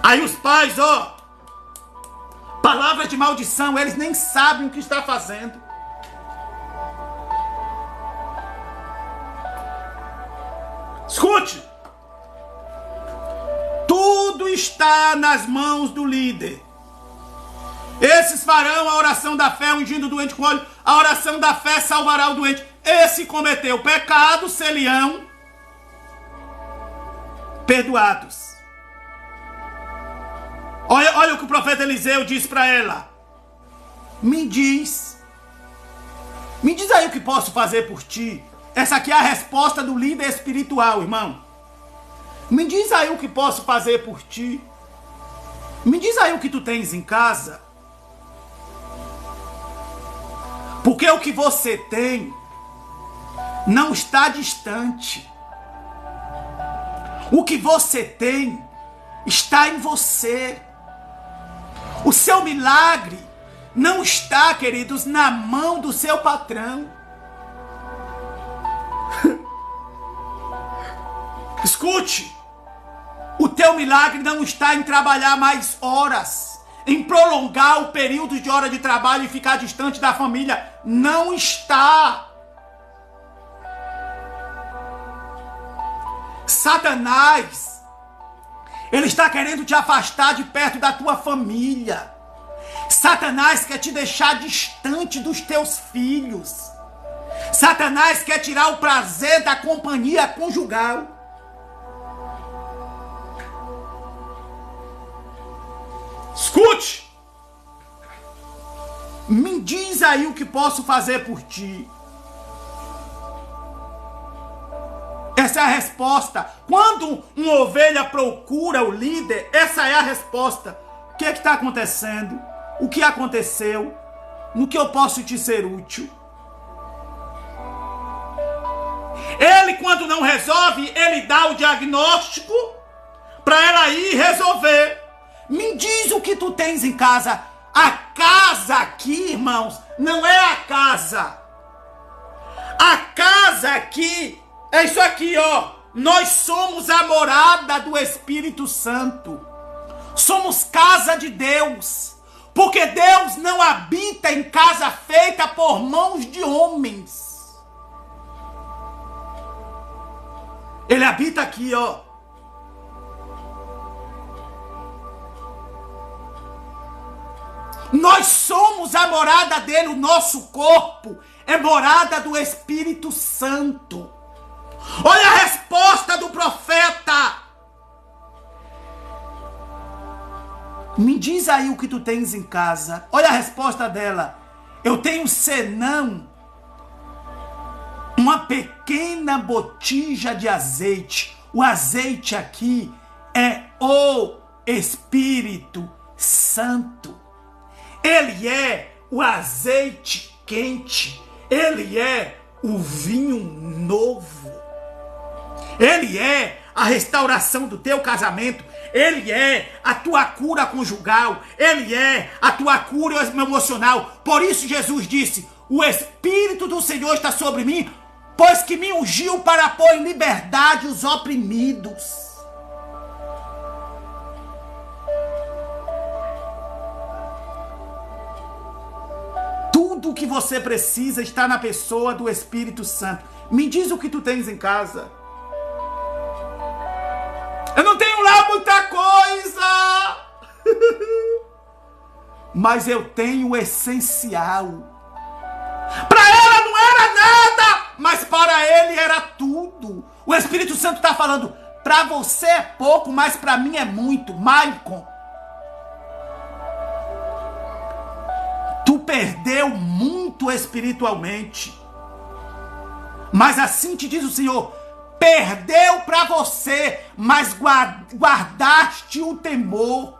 Aí os pais, palavras de maldição, eles nem sabem o que está fazendo. Escute! Tudo está nas mãos do líder. Esses farão a oração da fé, ungindo o doente com óleo. A oração da fé salvará o doente. Esse cometeu pecado, seriam perdoados. Olha o que o profeta Eliseu disse para ela. Me diz aí o que posso fazer por ti. Essa aqui é a resposta do líder espiritual, irmão. Me diz aí o que posso fazer por ti. Me diz aí o que tu tens em casa. Porque o que você tem não está distante. O que você tem está em você. O seu milagre não está, queridos, na mão do seu patrão. Escute, o teu milagre não está em trabalhar mais horas, em prolongar o período de hora de trabalho e ficar distante da família. Não está. Satanás, ele está querendo te afastar de perto da tua família. Satanás quer te deixar distante dos teus filhos. Satanás quer tirar o prazer da companhia conjugal. Escute! Me diz aí o que posso fazer por ti. Essa é a resposta. Quando uma ovelha procura o líder, essa é a resposta. O que é que está acontecendo? O que aconteceu? No que eu posso te ser útil? Ele, quando não resolve, ele dá o diagnóstico para ela ir resolver. Me diz o que tu tens em casa. A casa aqui, irmãos, não é a casa. A casa aqui é isso aqui, ó. Nós somos a morada do Espírito Santo. Somos casa de Deus. Porque Deus não habita em casa feita por mãos de homens. Ele habita aqui, ó. Nós somos a morada dele, o nosso corpo é morada do Espírito Santo. Olha a resposta do profeta. Me diz aí o que tu tens em casa. Olha a resposta dela. Eu tenho senão uma pequena botija de azeite. O azeite aqui é o Espírito Santo. Ele é o azeite quente. Ele é o vinho novo. Ele é a restauração do teu casamento. Ele é a tua cura conjugal. Ele é a tua cura emocional. Por isso Jesus disse: o Espírito do Senhor está sobre mim, pois que me ungiu para pôr em liberdade os oprimidos. Tudo o que você precisa está na pessoa do Espírito Santo. Me diz o que tu tens em casa. Eu não tenho lá muita coisa, mas eu tenho o essencial. Para ela não era nada, mas para ele era tudo. O Espírito Santo está falando: para você é pouco, mas para mim é muito. Maicon, tu perdeu muito espiritualmente, mas assim te diz o Senhor: perdeu para você, mas guardaste o temor.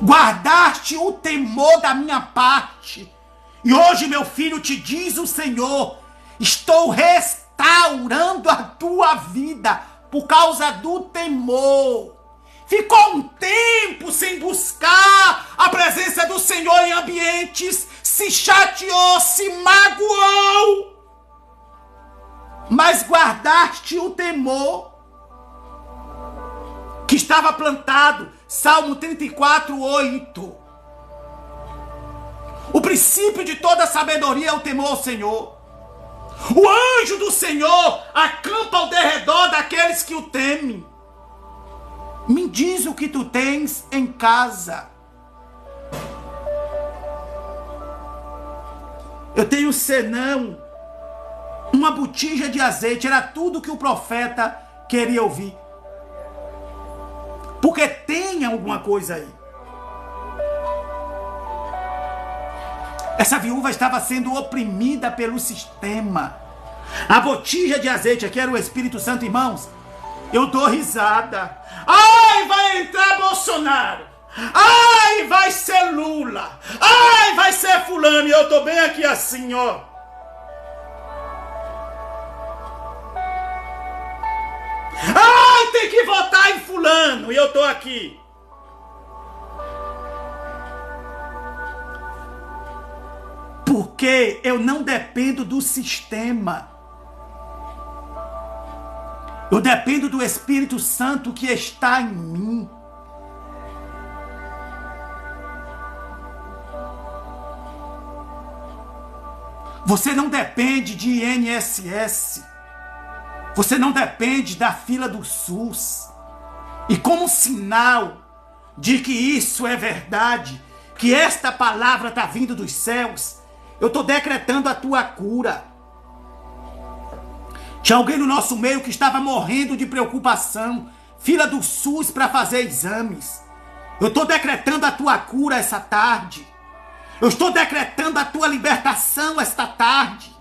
Guardaste o temor da minha parte. E hoje, meu filho, te diz o Senhor: estou restaurando a tua vida por causa do temor. Ficou um tempo sem buscar a presença do Senhor em ambientes, se chateou, se magoou, mas guardaste o temor que estava plantado. Salmo 34, 8. O princípio de toda sabedoria é o temor ao Senhor. O anjo do Senhor acampa ao derredor daqueles que o temem. Me diz o que tu tens em casa. Eu tenho senão uma botija de azeite. Era tudo que o profeta queria ouvir. Porque tem alguma coisa aí. Essa viúva estava sendo oprimida pelo sistema. A botija de azeite aqui era o Espírito Santo, irmãos. Eu dou risada. Ai, vai entrar Bolsonaro. Ai, vai ser Lula. Ai, vai ser fulano. E eu tô bem aqui assim, ó. Ai, tem que votar em fulano. E eu tô aqui. Porque eu não dependo do sistema. Eu dependo do Espírito Santo que está em mim. Você não depende de INSS. Você não depende da fila do SUS. E como sinal de que isso é verdade, que esta palavra está vindo dos céus, eu estou decretando a tua cura. Tinha alguém no nosso meio que estava morrendo de preocupação. Fila do SUS para fazer exames. Eu estou decretando a tua cura essa tarde. Eu estou decretando a tua libertação esta tarde.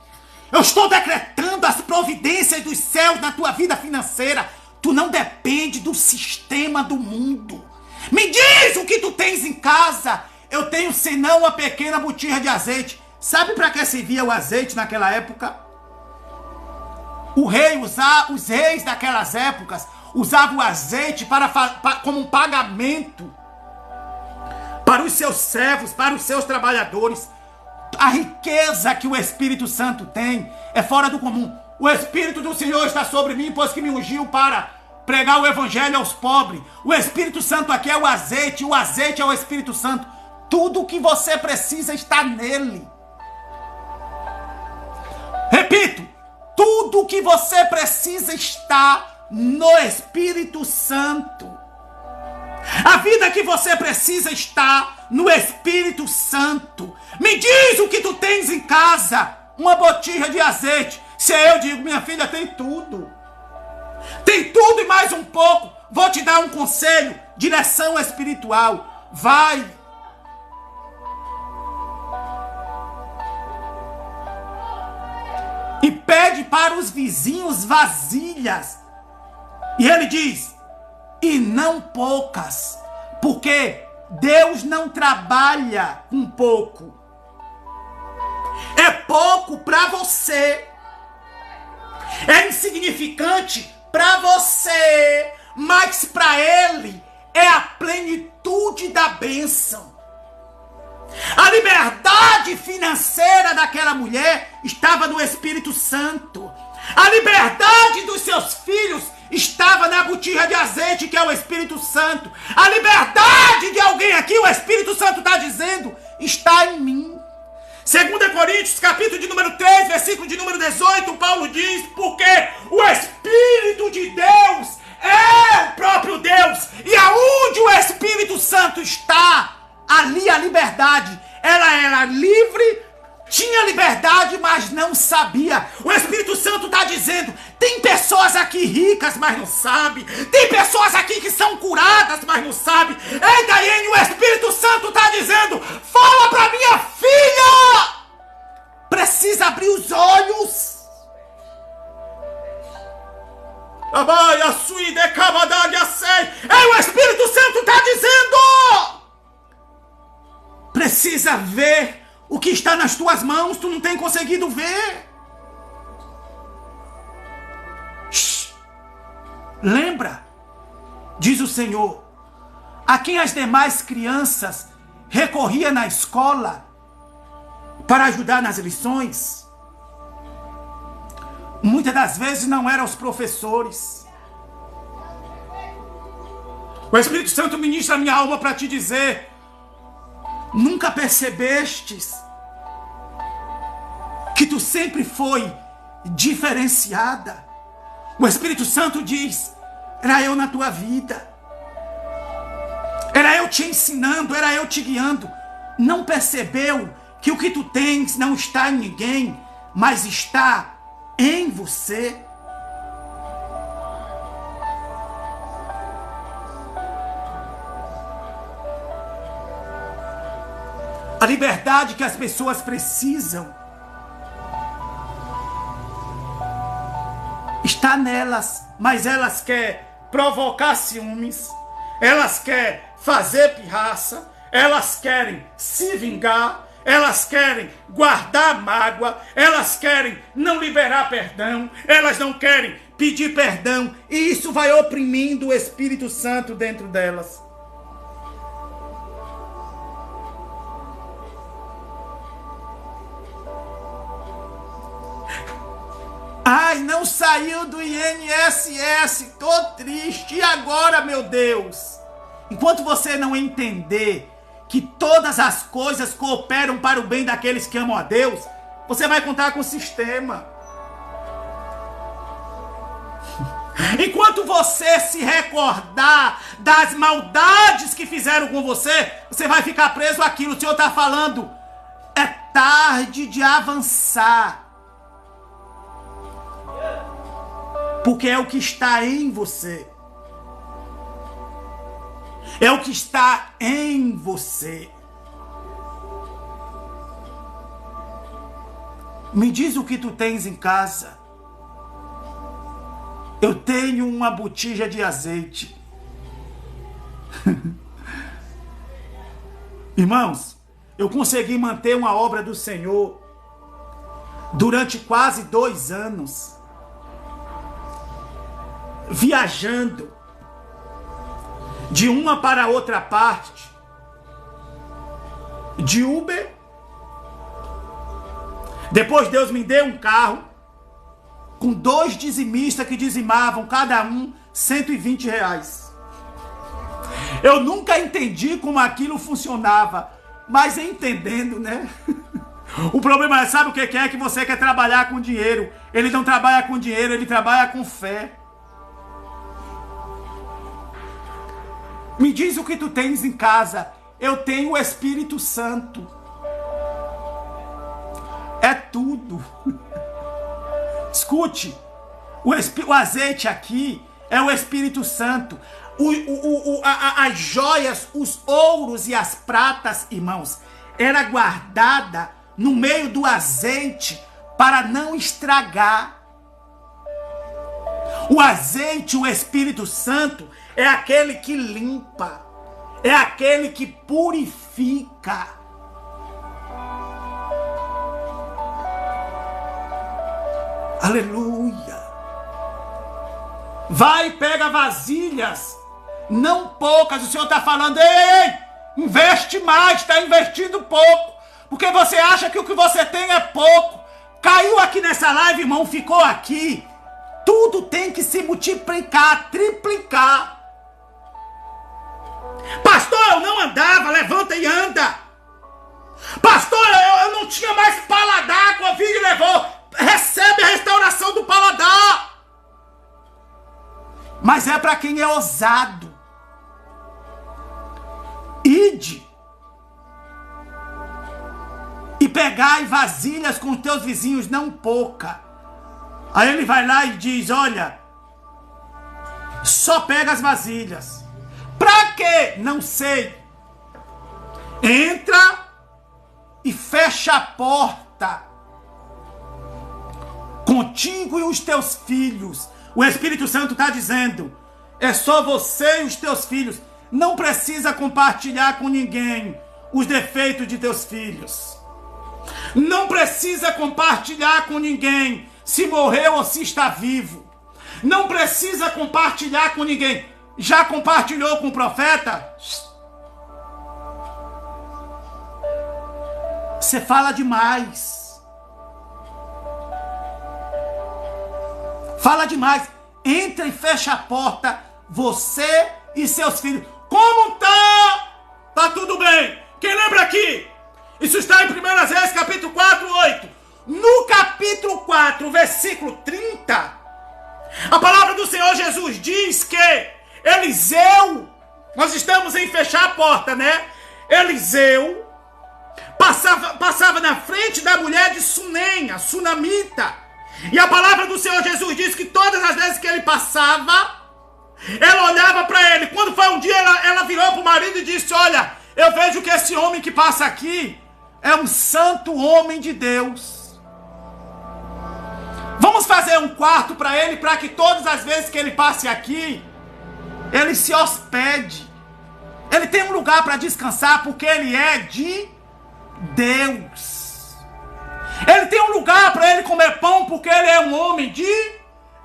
Eu estou decretando as providências dos céus na tua vida financeira. Tu não depende do sistema do mundo. Me diz o que tu tens em casa. Eu tenho senão uma pequena botija de azeite. Sabe para que servia o azeite naquela época? Os reis daquelas épocas usavam o azeite como um pagamento para os seus servos, para os seus trabalhadores. A riqueza que o Espírito Santo tem é fora do comum. O Espírito do Senhor está sobre mim, pois que me ungiu para pregar o evangelho aos pobres. O Espírito Santo aqui é o azeite é o Espírito Santo. Tudo o que você precisa está nele. Repito, tudo o que você precisa está no Espírito Santo. A vida que você precisa está no Espírito Santo. Me diz o que tu tens em casa. Uma botija de azeite. Se eu digo, minha filha, tem tudo. Tem tudo e mais um pouco. Vou te dar um conselho. Direção espiritual. Vai. E pede para os vizinhos vasilhas. E ele diz, e não poucas, porque Deus não trabalha com pouco. É pouco para você. É insignificante para você, mas para Ele é a plenitude da bênção. A liberdade financeira daquela mulher estava no Espírito Santo. A liberdade dos seus filhos estava na botija de azeite, que é o Espírito Santo. A liberdade de alguém aqui, o Espírito Santo está dizendo, está em mim. 2 Coríntios, capítulo de número 3, versículo de número 18, Paulo diz, porque o Espírito de Deus é o próprio Deus. E aonde o Espírito Santo está, ali a liberdade. Ela era livre, tinha liberdade, mas não sabia. O Espírito Santo está dizendo, tem pessoas aqui ricas, mas não sabe. Tem pessoas aqui que são curadas, mas não sabe. Ei, Daiane, o Espírito Santo está dizendo, fala para minha filha. Precisa abrir os olhos. Ei, o Espírito Santo está dizendo, precisa ver o que está nas tuas mãos, tu não tem conseguido ver. Shhh. Lembra, diz o Senhor, a quem as demais crianças recorriam na escola para ajudar nas lições, muitas das vezes não eram os professores. O Espírito Santo ministra a minha alma para te dizer, nunca percebestes que tu sempre foi diferenciada? O Espírito Santo diz, era eu na tua vida. Era eu te ensinando, era eu te guiando. Não percebeu que o que tu tens não está em ninguém, mas está em você? A liberdade que as pessoas precisam está nelas, mas elas querem provocar ciúmes, elas querem fazer pirraça, elas querem se vingar, elas querem guardar mágoa, elas querem não liberar perdão, elas não querem pedir perdão, e isso vai oprimindo o Espírito Santo dentro delas. Ai, não saiu do INSS, tô triste, e agora, meu Deus? Enquanto você não entender que todas as coisas cooperam para o bem daqueles que amam a Deus, você vai contar com o sistema. Enquanto você se recordar das maldades que fizeram com você, você vai ficar preso àquilo. O Senhor está falando, é tarde de avançar. Porque é o que está em você. É o que está em você. Me diz o que tu tens em casa. Eu tenho uma botija de azeite. Irmãos, eu consegui manter uma obra do Senhor durante quase 2 anos, viajando de uma para outra parte, de Uber. Depois Deus me deu um carro com 2 dizimistas que dizimavam cada um R$120. Eu nunca entendi como aquilo funcionava, mas entendendo, né? O problema é, sabe o que é? Que você quer trabalhar com dinheiro. Ele não trabalha com dinheiro, ele trabalha com fé. Me diz o que tu tens em casa. Eu tenho o Espírito Santo. É tudo. Escute, o azeite aqui é o Espírito Santo. As joias, os ouros e as pratas, irmãos, era guardada no meio do azeite para não estragar. O azeite, o Espírito Santo, é aquele que limpa, é aquele que purifica. Aleluia. Vai e pega vasilhas, não poucas. O Senhor está falando, ei, investe mais, está investindo pouco, porque você acha que o que você tem é pouco. Caiu aqui nessa live, irmão, ficou aqui. Tudo tem que se multiplicar, triplicar. Pastor, eu não andava, levanta e anda. Pastor, eu não tinha mais paladar, Covid levou. Recebe a restauração do paladar. Mas é para quem é ousado. Ide e pegai vasilhas com os teus vizinhos, não pouca. Aí ele vai lá e diz, olha, só pega as vasilhas. Pra quê? Não sei. Entra e fecha a porta contigo e os teus filhos. O Espírito Santo está dizendo, é só você e os teus filhos. Não precisa compartilhar com ninguém os defeitos de teus filhos. Não precisa compartilhar com ninguém se morreu ou se está vivo. Não precisa compartilhar com ninguém. Já compartilhou com o profeta? Você fala demais. Fala demais. Entra e fecha a porta, você e seus filhos. Como tá? Tá tudo bem. Quem lembra aqui? Isso está em 1 Reis, capítulo 4, 8. No capítulo 4, versículo 30, a palavra do Senhor Jesus diz que Eliseu, nós estamos em fechar a porta, né? Eliseu passava na frente da mulher de Sunem, a sunamita. E a palavra do Senhor Jesus diz que todas as vezes que ele passava, ela olhava para ele. Quando foi um dia, ela virou para o marido e disse, olha, eu vejo que esse homem que passa aqui é um santo homem de Deus. Vamos fazer um quarto para ele, para que todas as vezes que ele passe aqui, ele se hospede. Ele tem um lugar para descansar, porque ele é de Deus. Ele tem um lugar para ele comer pão, porque ele é um homem de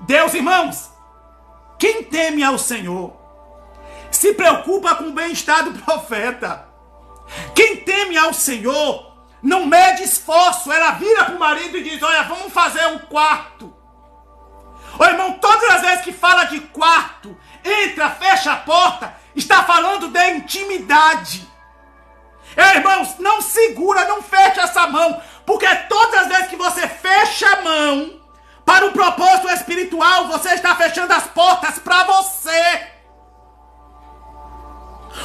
Deus. Irmãos, quem teme ao Senhor se preocupa com o bem-estar do profeta. Quem teme ao Senhor não mede esforço. Ela vira para o marido e diz, olha, vamos fazer um quarto. Ô irmão, todas as vezes que fala de quarto, entra, fecha a porta, está falando de intimidade. Irmãos, não segura, não fecha essa mão, porque todas as vezes que você fecha a mão para um propósito espiritual, você está fechando as portas para você.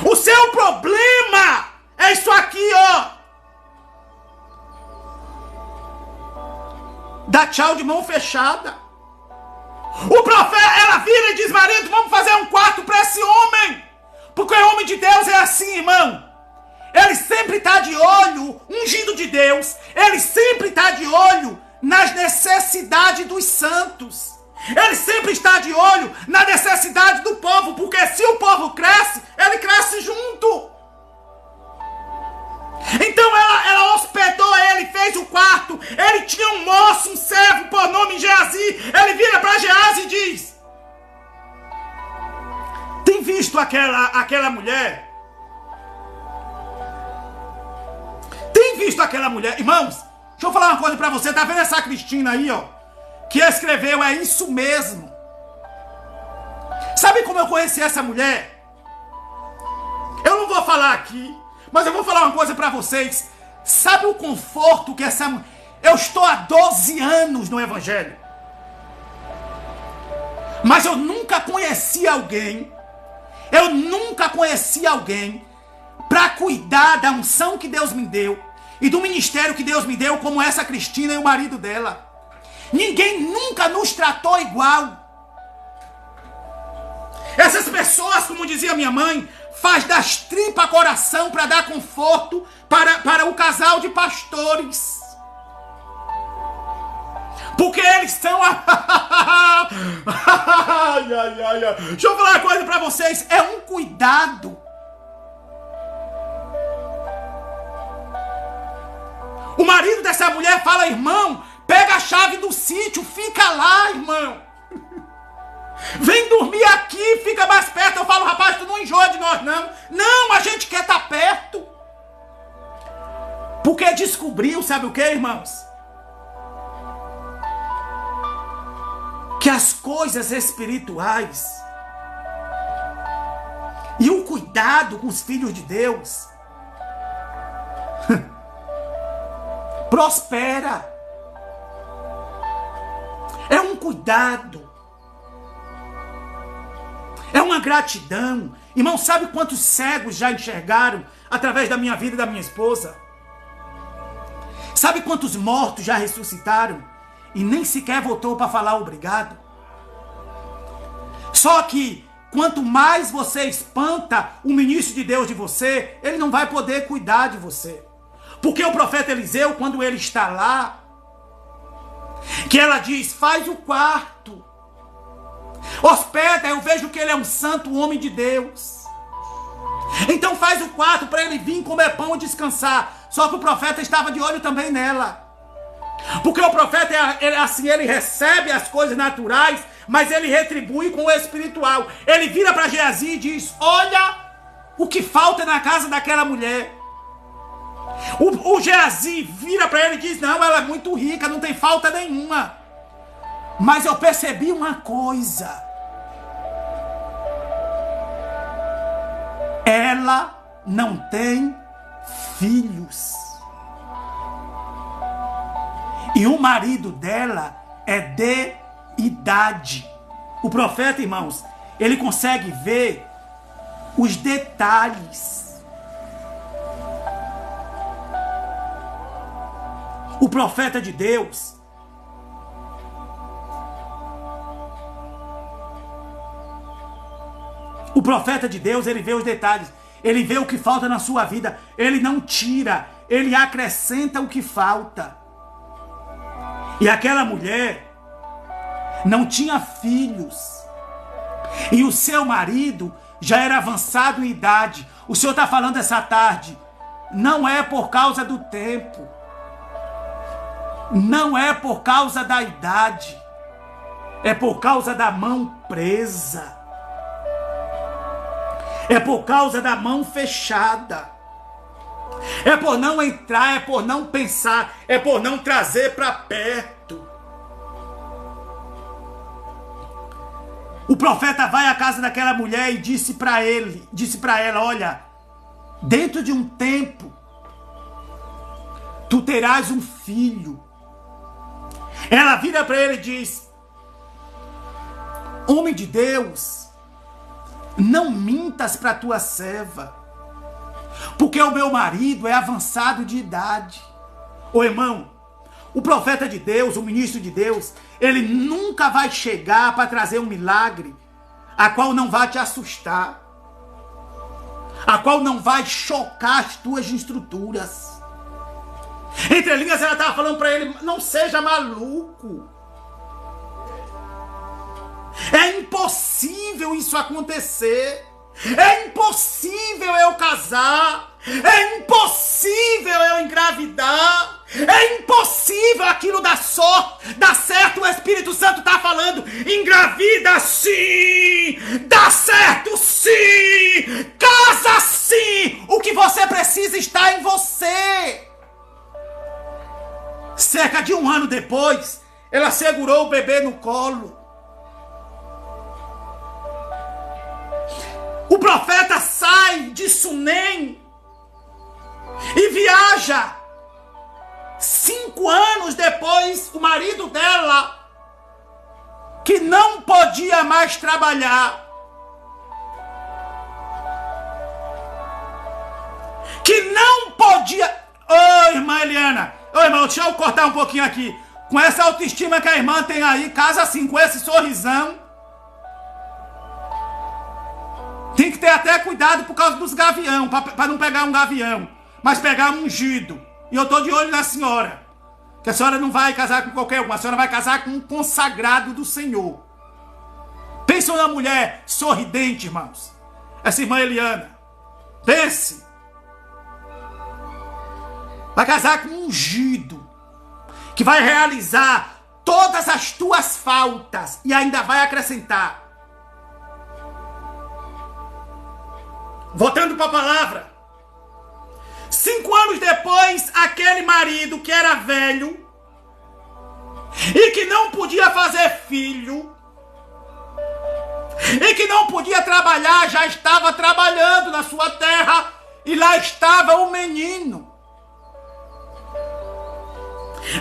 O seu problema é isso aqui, ó. Dá tchau de mão fechada. O profeta, ela vira e diz, marido, vamos fazer um quarto para esse homem. Porque o homem de Deus é assim, irmão. Ele sempre está de olho, ungido de Deus. Ele sempre está de olho nas necessidades dos santos. Ele sempre está de olho na necessidade do povo, porque se o povo cresce, ele cresce junto. Então ela hospedou ele, fez o quarto. Ele tinha um moço, um servo por nome Geazi. Ele vira para Geazi e diz: tem visto aquela mulher? Tem visto aquela mulher? Irmãos, deixa eu falar uma coisa para você. Tá vendo essa Cristina aí, ó? Que escreveu, é isso mesmo. Sabe como eu conheci essa mulher? Eu não vou falar aqui, mas eu vou falar uma coisa pra vocês. Sabe o conforto que essa mulher... Eu estou há 12 anos no Evangelho, mas eu nunca conheci alguém pra cuidar da unção que Deus me deu e do ministério que Deus me deu como essa Cristina e o marido dela. Ninguém nunca nos tratou igual. Essas pessoas, como dizia minha mãe, faz das tripas coração para dar conforto para o casal de pastores. Porque eles são... Deixa eu falar uma coisa para vocês. É um cuidado. O marido dessa mulher fala: irmão, pega a chave do sítio, fica lá, irmão. Vem dormir aqui, fica mais perto. Eu falo: rapaz, tu não enjoa de nós, não. Não, a gente quer estar perto. Porque descobriu, sabe o que, irmãos? Que as coisas espirituais e o cuidado com os filhos de Deus prospera. É um cuidado. É uma gratidão. Irmão, sabe quantos cegos já enxergaram através da minha vida e da minha esposa? Sabe quantos mortos já ressuscitaram e nem sequer voltou para falar obrigado? Só que quanto mais você espanta o ministro de Deus de você, ele não vai poder cuidar de você. Porque o profeta Eliseu, quando ele está lá, que ela diz: faz o quarto, hospeda, eu vejo que ele é um santo homem de Deus, então faz o quarto para ele vir comer pão e descansar. Só que o profeta estava de olho também nela. Porque o profeta ele recebe as coisas naturais, mas ele retribui com o espiritual. Ele vira para Geazi e diz: olha o que falta na casa daquela mulher. O Geazi vira para ele e diz: não, ela é muito rica, não tem falta nenhuma. Mas eu percebi uma coisa: ela não tem filhos. E o marido dela é de idade. O profeta, irmãos, ele consegue ver os detalhes. O profeta de Deus, ele vê os detalhes. Ele vê o que falta na sua vida. Ele não tira, ele acrescenta o que falta. E aquela mulher não tinha filhos. E o seu marido já era avançado em idade. O Senhor está falando essa tarde, não é por causa do tempo. Não é por causa da idade. É por causa da mão presa. É por causa da mão fechada. É por não entrar, é por não pensar, é por não trazer para perto. O profeta vai à casa daquela mulher e disse para ela: olha, dentro de um tempo, tu terás um filho. Ela vira para ele e diz: homem de Deus, não mintas para tua serva, porque o meu marido é avançado de idade. Ô irmão, o profeta de Deus, o ministro de Deus, ele nunca vai chegar para trazer um milagre a qual não vai te assustar, a qual não vai chocar as tuas estruturas. Entre linhas ela estava falando para ele, não seja maluco. É impossível isso acontecer. É impossível eu casar. É impossível eu engravidar. É impossível aquilo dar certo. O Espírito Santo está falando, engravida sim, dá certo sim, casa sim. O que você precisa está em você. Cerca de 1 ano depois, ela segurou o bebê no colo. O profeta sai de Sunem e viaja. 5 anos depois, o marido dela, que não podia mais trabalhar, que não podia... Ô, irmã Eliana, ô, irmão, deixa eu cortar um pouquinho aqui. Com essa autoestima que a irmã tem aí, casa assim, com esse sorrisão, tem que ter até cuidado por causa dos gavião, para não pegar um gavião, mas pegar um ungido. E eu tô de olho na senhora, que a senhora não vai casar com qualquer um, a senhora vai casar com um consagrado do Senhor. Pensa na mulher sorridente, irmãos. Essa irmã Eliana, pense. Vai casar com um ungido, que vai realizar todas as tuas faltas e ainda vai acrescentar. Voltando para a palavra. 5 anos depois, aquele marido que era velho e que não podia fazer filho e que não podia trabalhar, já estava trabalhando na sua terra e lá estava o menino.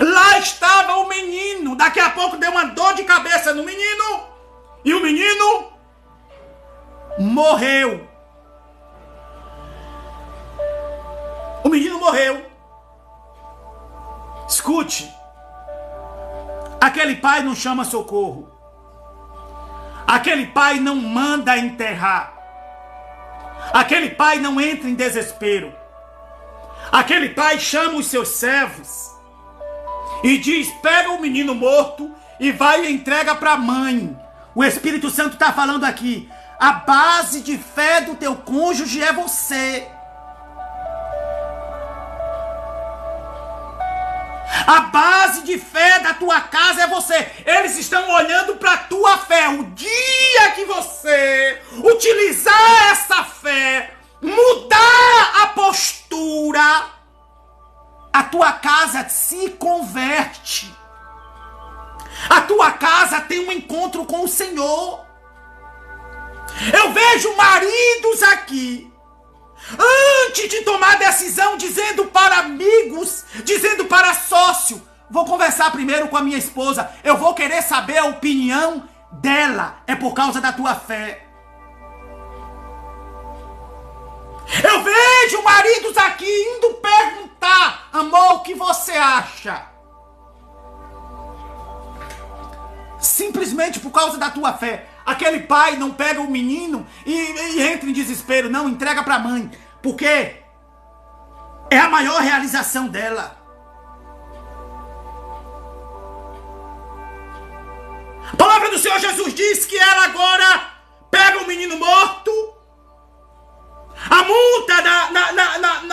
Lá estava o menino. Daqui a pouco deu uma dor de cabeça no menino e o menino morreu. O menino morreu. Escute. Aquele pai não chama socorro. Aquele pai não manda enterrar. Aquele pai não entra em desespero. Aquele pai chama os seus servos e diz, pega o menino morto e vai e entrega para a mãe. O Espírito Santo está falando aqui. A base de fé do teu cônjuge é você. A base de fé da tua casa é você. Eles estão olhando para a tua fé. O dia que você utilizar essa fé, mudar a postura, a tua casa se converte. A tua casa tem um encontro com o Senhor. Eu vejo maridos aqui, antes de tomar decisão, dizendo para amigos, dizendo para sócio, vou conversar primeiro com a minha esposa, eu vou querer saber a opinião dela, é por causa da tua fé. Eu vejo maridos aqui indo perguntar, amor, o que você acha? Simplesmente por causa da tua fé. Aquele pai não pega o menino e entra em desespero. Não, entrega para a mãe. Porque é a maior realização dela. A palavra do Senhor Jesus diz que ela agora pega o menino morto, amonta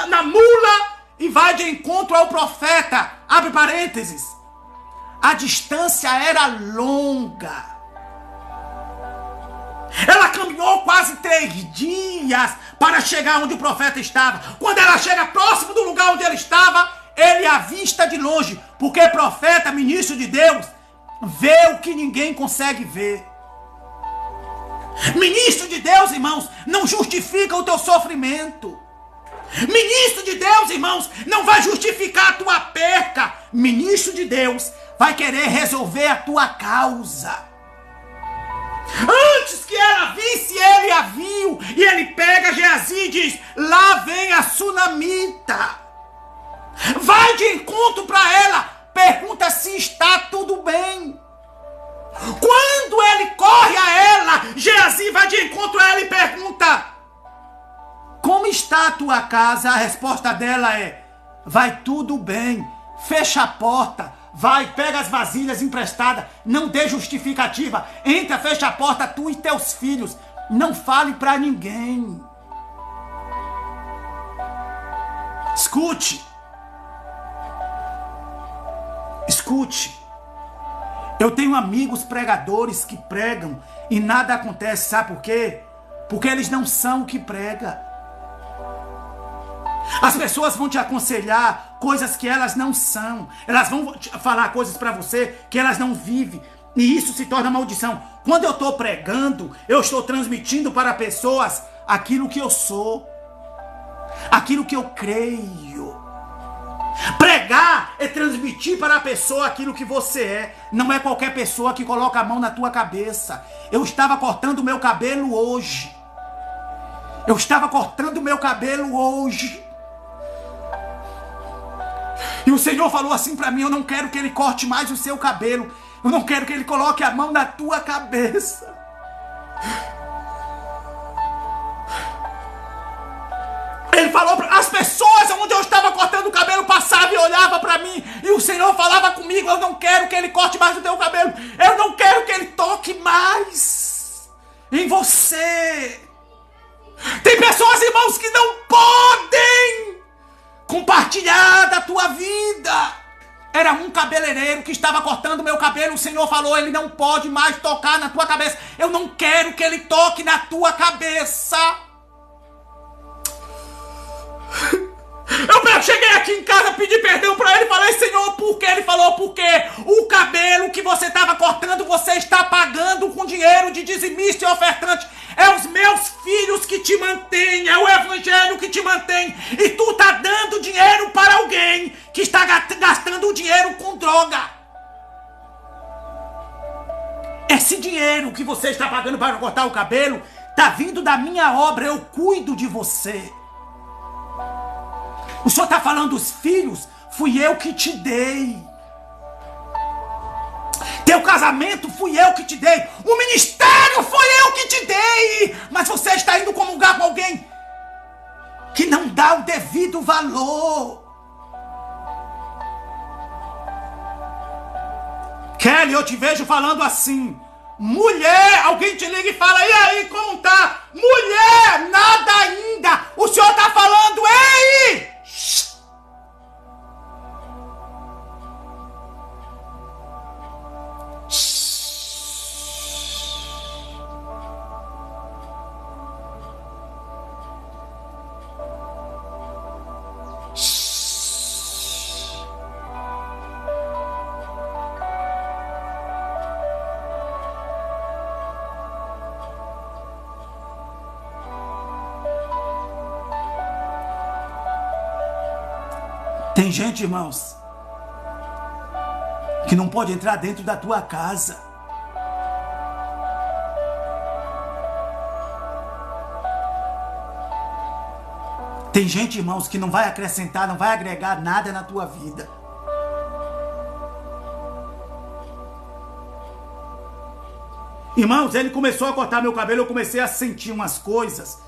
na mula e vai de encontro ao profeta. Abre parênteses. A distância era longa. Ela caminhou quase 3 dias para chegar onde o profeta estava. Quando ela chega próximo do lugar onde ele estava, ele avista de longe. Porque profeta, ministro de Deus, vê o que ninguém consegue ver. Ministro de Deus, irmãos, não justifica o teu sofrimento. Ministro de Deus, irmãos, não vai justificar a tua perca. Ministro de Deus vai querer resolver a tua causa. Antes que ela visse, ele a viu. E ele pega Geazi e diz, lá vem a sunamita. Vai de encontro para ela. Pergunta se está tudo bem. Quando ele corre a ela, Geazi vai de encontro a ela e pergunta, como está a tua casa? A resposta dela é, vai tudo bem. fecha a porta, vai, pega as vasilhas emprestadas, não dê justificativa, entra, fecha a porta, tu e teus filhos, não fale para ninguém. Escute. Eu tenho amigos pregadores que pregam e nada acontece, sabe por quê? Porque eles não são o que prega. As pessoas vão te aconselhar coisas que elas não são. Elas vão falar coisas para você que elas não vivem. E isso se torna maldição. Quando eu estou pregando, eu estou transmitindo para pessoas aquilo que eu sou. Aquilo que eu creio. Pregar é transmitir para a pessoa aquilo que você é. Não é qualquer pessoa que coloca a mão na tua cabeça. Eu estava cortando o meu cabelo hoje. E o Senhor falou assim para mim: eu não quero que ele corte mais o seu cabelo. Eu não quero que ele coloque a mão na tua cabeça. Ele falou para as pessoas onde eu estava cortando o cabelo, passavam e olhavam para mim. E o Senhor falava comigo: eu não quero que ele corte mais o teu cabelo. Eu não quero que ele toque mais em você. Tem pessoas, irmãos, que não podem compartilhar da tua vida. Era um cabeleireiro que estava cortando meu cabelo. O Senhor falou: ele não pode mais tocar na tua cabeça. Eu não quero que ele toque na tua cabeça. Eu cheguei aqui em casa, pedi perdão para ele, falei: Senhor, por quê? Ele falou: porque o cabelo que você estava cortando, você está pagando com dinheiro de dizimista e ofertante. É os meus filhos que te mantêm, é o evangelho que te mantém. E tu está dando dinheiro para alguém que está gastando o dinheiro com droga. Esse dinheiro que você está pagando para cortar o cabelo está vindo da minha obra, eu cuido de você. O Senhor está falando dos filhos, fui eu que te dei. Teu casamento fui eu que te dei. O ministério foi eu que te dei. Mas você está indo comungar com alguém que não dá o devido valor. Kelly, eu te vejo falando assim: mulher, alguém te liga e fala: e aí, como tá? Mulher, nada ainda. O Senhor está falando: ei! Tem gente, irmãos, que não pode entrar dentro da tua casa. Tem gente, irmãos, que não vai acrescentar, não vai agregar nada na tua vida. Irmãos, ele começou a cortar meu cabelo, eu comecei a sentir umas coisas.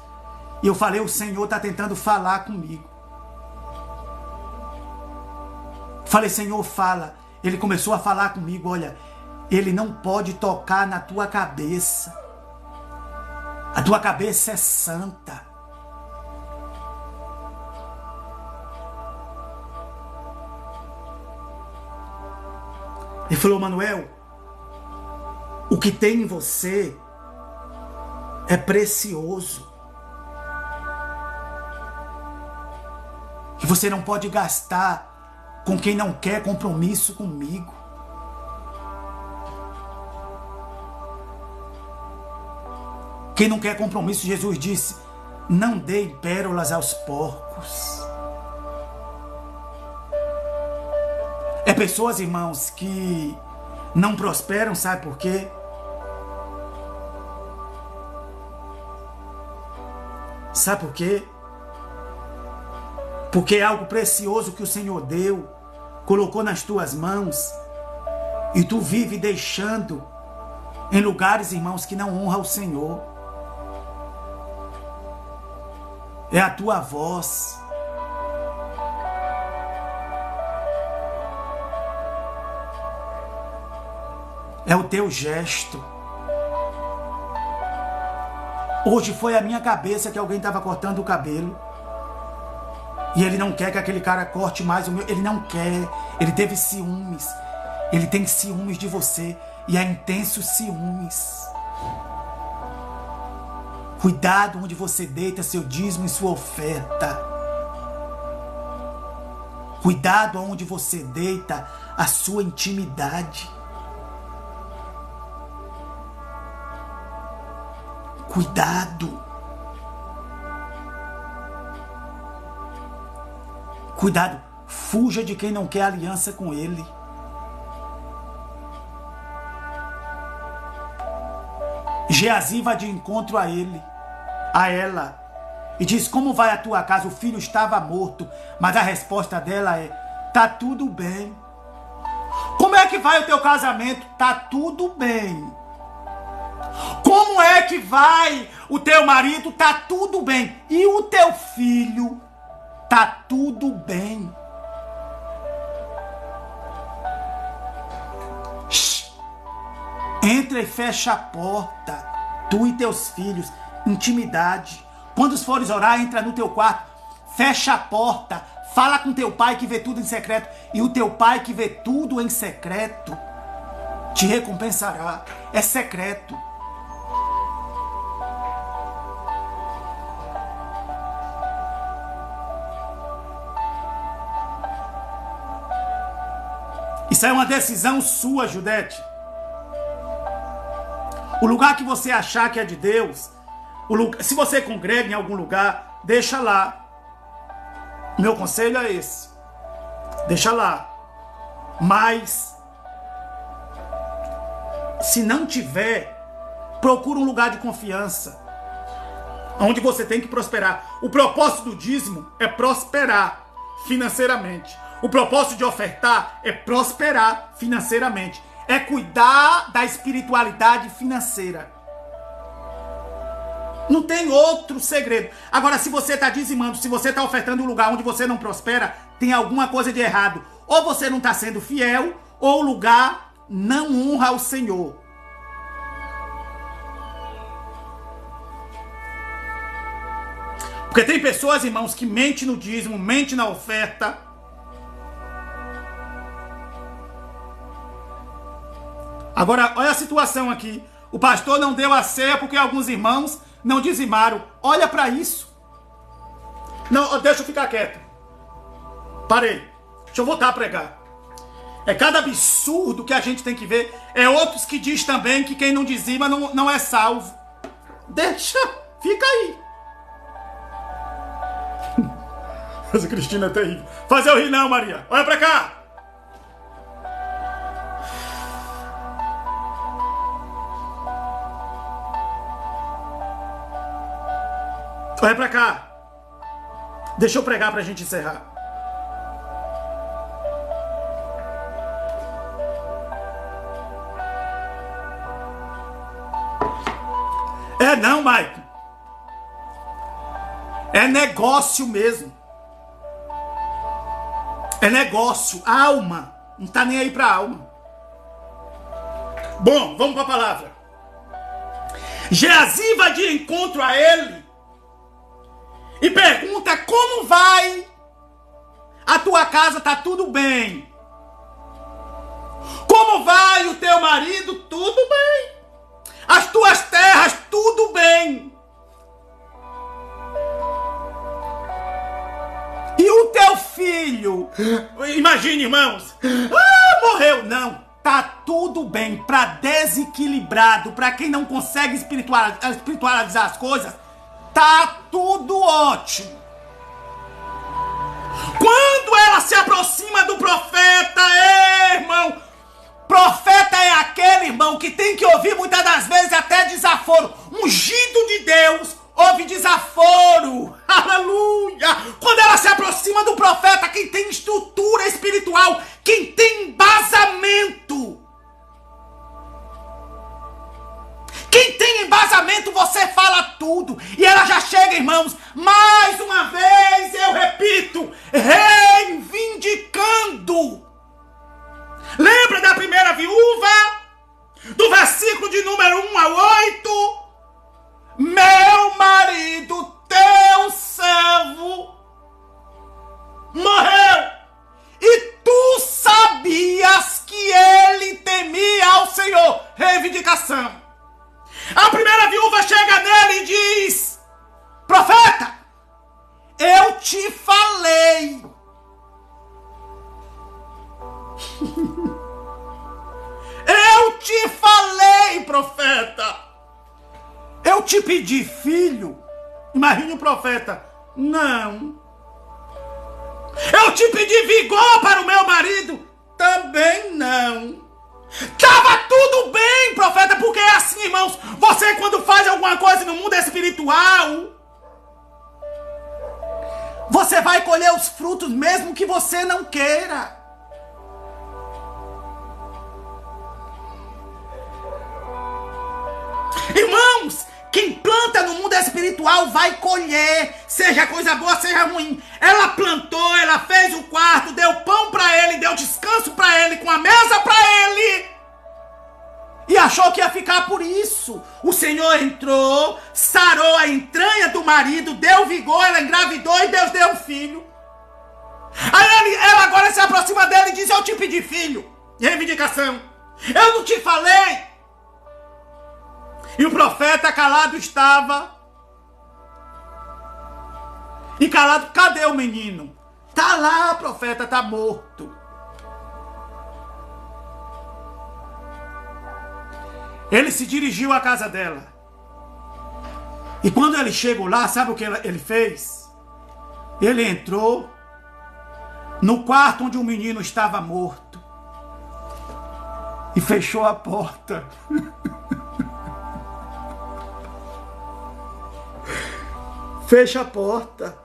E eu falei: o Senhor está tentando falar comigo. Falei: Senhor, fala. Ele começou a falar comigo: olha, ele não pode tocar na tua cabeça. A tua cabeça é santa. Ele falou: Manuel, o que tem em você é precioso. E você não pode gastar com quem não quer compromisso comigo. Quem não quer compromisso, Jesus disse: não dê pérolas aos porcos. É pessoas, irmãos, que não prosperam, sabe por quê? Sabe por quê? Porque é algo precioso que o Senhor deu, colocou nas tuas mãos, e tu vive deixando em lugares, irmãos, que não honram o Senhor. É a tua voz. É o teu gesto. Hoje foi a minha cabeça que alguém estava cortando o cabelo. E ele não quer que aquele cara corte mais o meu. Ele não quer. Ele teve ciúmes. Ele tem ciúmes de você. E é intensos ciúmes. Cuidado onde você deita seu dízimo e sua oferta. Cuidado onde você deita a sua intimidade. Cuidado. Cuidado. Fuja de quem não quer aliança com ele. Geazi vai de encontro a ele, a ela, e diz: como vai a tua casa? O filho estava morto. Mas a resposta dela é: tá tudo bem. Como é que vai o teu casamento? Tá tudo bem. Como é que vai o teu marido? Tá tudo bem. E o teu filho? Tá tudo bem. Shhh. Entra e fecha a porta. Tu e teus filhos. Intimidade. Quando fores orar, entra no teu quarto. Fecha a porta. Fala com teu pai que vê tudo em secreto. E o teu pai que vê tudo em secreto te recompensará. É secreto. Isso é uma decisão sua, Judete. O lugar que você achar que é de Deus, se você congrega em algum lugar, deixa lá. Meu conselho é esse. Deixa lá. Mas, se não tiver, procura um lugar de confiança, onde você tem que prosperar. O propósito do dízimo é prosperar financeiramente. O propósito de ofertar é prosperar financeiramente. É cuidar da espiritualidade financeira. Não tem outro segredo. Agora, se você está dizimando, se você está ofertando um lugar onde você não prospera, tem alguma coisa de errado. Ou você não está sendo fiel, ou o lugar não honra o Senhor. Porque tem pessoas, irmãos, que mentem no dízimo, mentem na oferta. Agora, olha a situação aqui. O pastor não deu a ceia porque alguns irmãos não dizimaram. Olha para isso. Não, deixa eu ficar quieto. Parei. Deixa eu voltar a pregar. É cada absurdo que a gente tem que ver. É outros que diz também que quem não dizima não é salvo. Deixa. Fica aí. Essa Cristina é terrível. Fazer eu rir não, Maria. Olha para cá. Olha pra cá. Deixa eu pregar pra gente encerrar. É não, Mike. É negócio mesmo. É negócio. Alma. Não tá nem aí pra alma. Bom, vamos pra palavra. Geazi vai de encontro a ele e pergunta: como vai? A tua casa tá tudo bem? Como vai o teu marido? Tudo bem. As tuas terras, tudo bem. E o teu filho? Imagine, irmãos. Morreu. Não. Tá tudo bem. Para desequilibrado, para quem não consegue espiritualizar as coisas, tá tudo ótimo. Quando ela se aproxima do profeta, irmão, profeta é aquele, irmão, que tem que ouvir muitas das vezes até desaforo. Ungido de Deus ouve desaforo. Aleluia! Quando ela se aproxima do profeta, quem tem estrutura espiritual, quem tem embasamento. Quem tem embasamento, você fala tudo. E ela já chega, irmãos, mais uma vez, eu repito, reivindicando. Lembra da primeira viúva? pedi, filho. Imagine o profeta. Não. Eu te pedi vigor para o meu marido. Também não. Tava tudo bem, profeta, porque é assim, irmãos. Você, quando faz alguma coisa no mundo espiritual, você vai colher os frutos mesmo que você não queira. Irmãos, quem planta no mundo espiritual vai colher, seja coisa boa, seja ruim. Ela plantou, ela fez o quarto, deu pão para ele, deu descanso para ele, com a mesa para ele. E achou que ia ficar por isso. O Senhor entrou, sarou a entranha do marido, deu vigor, ela engravidou e Deus deu um filho. Aí ela agora se aproxima dele e diz: eu te pedi filho. Reivindicação. Eu não te falei. E o profeta calado estava. E calado, cadê o menino? Tá lá, profeta, tá morto. Ele se dirigiu à casa dela. E quando ele chegou lá, sabe o que ele fez? Ele entrou no quarto onde o menino estava morto. E fechou a porta. Fecha a porta.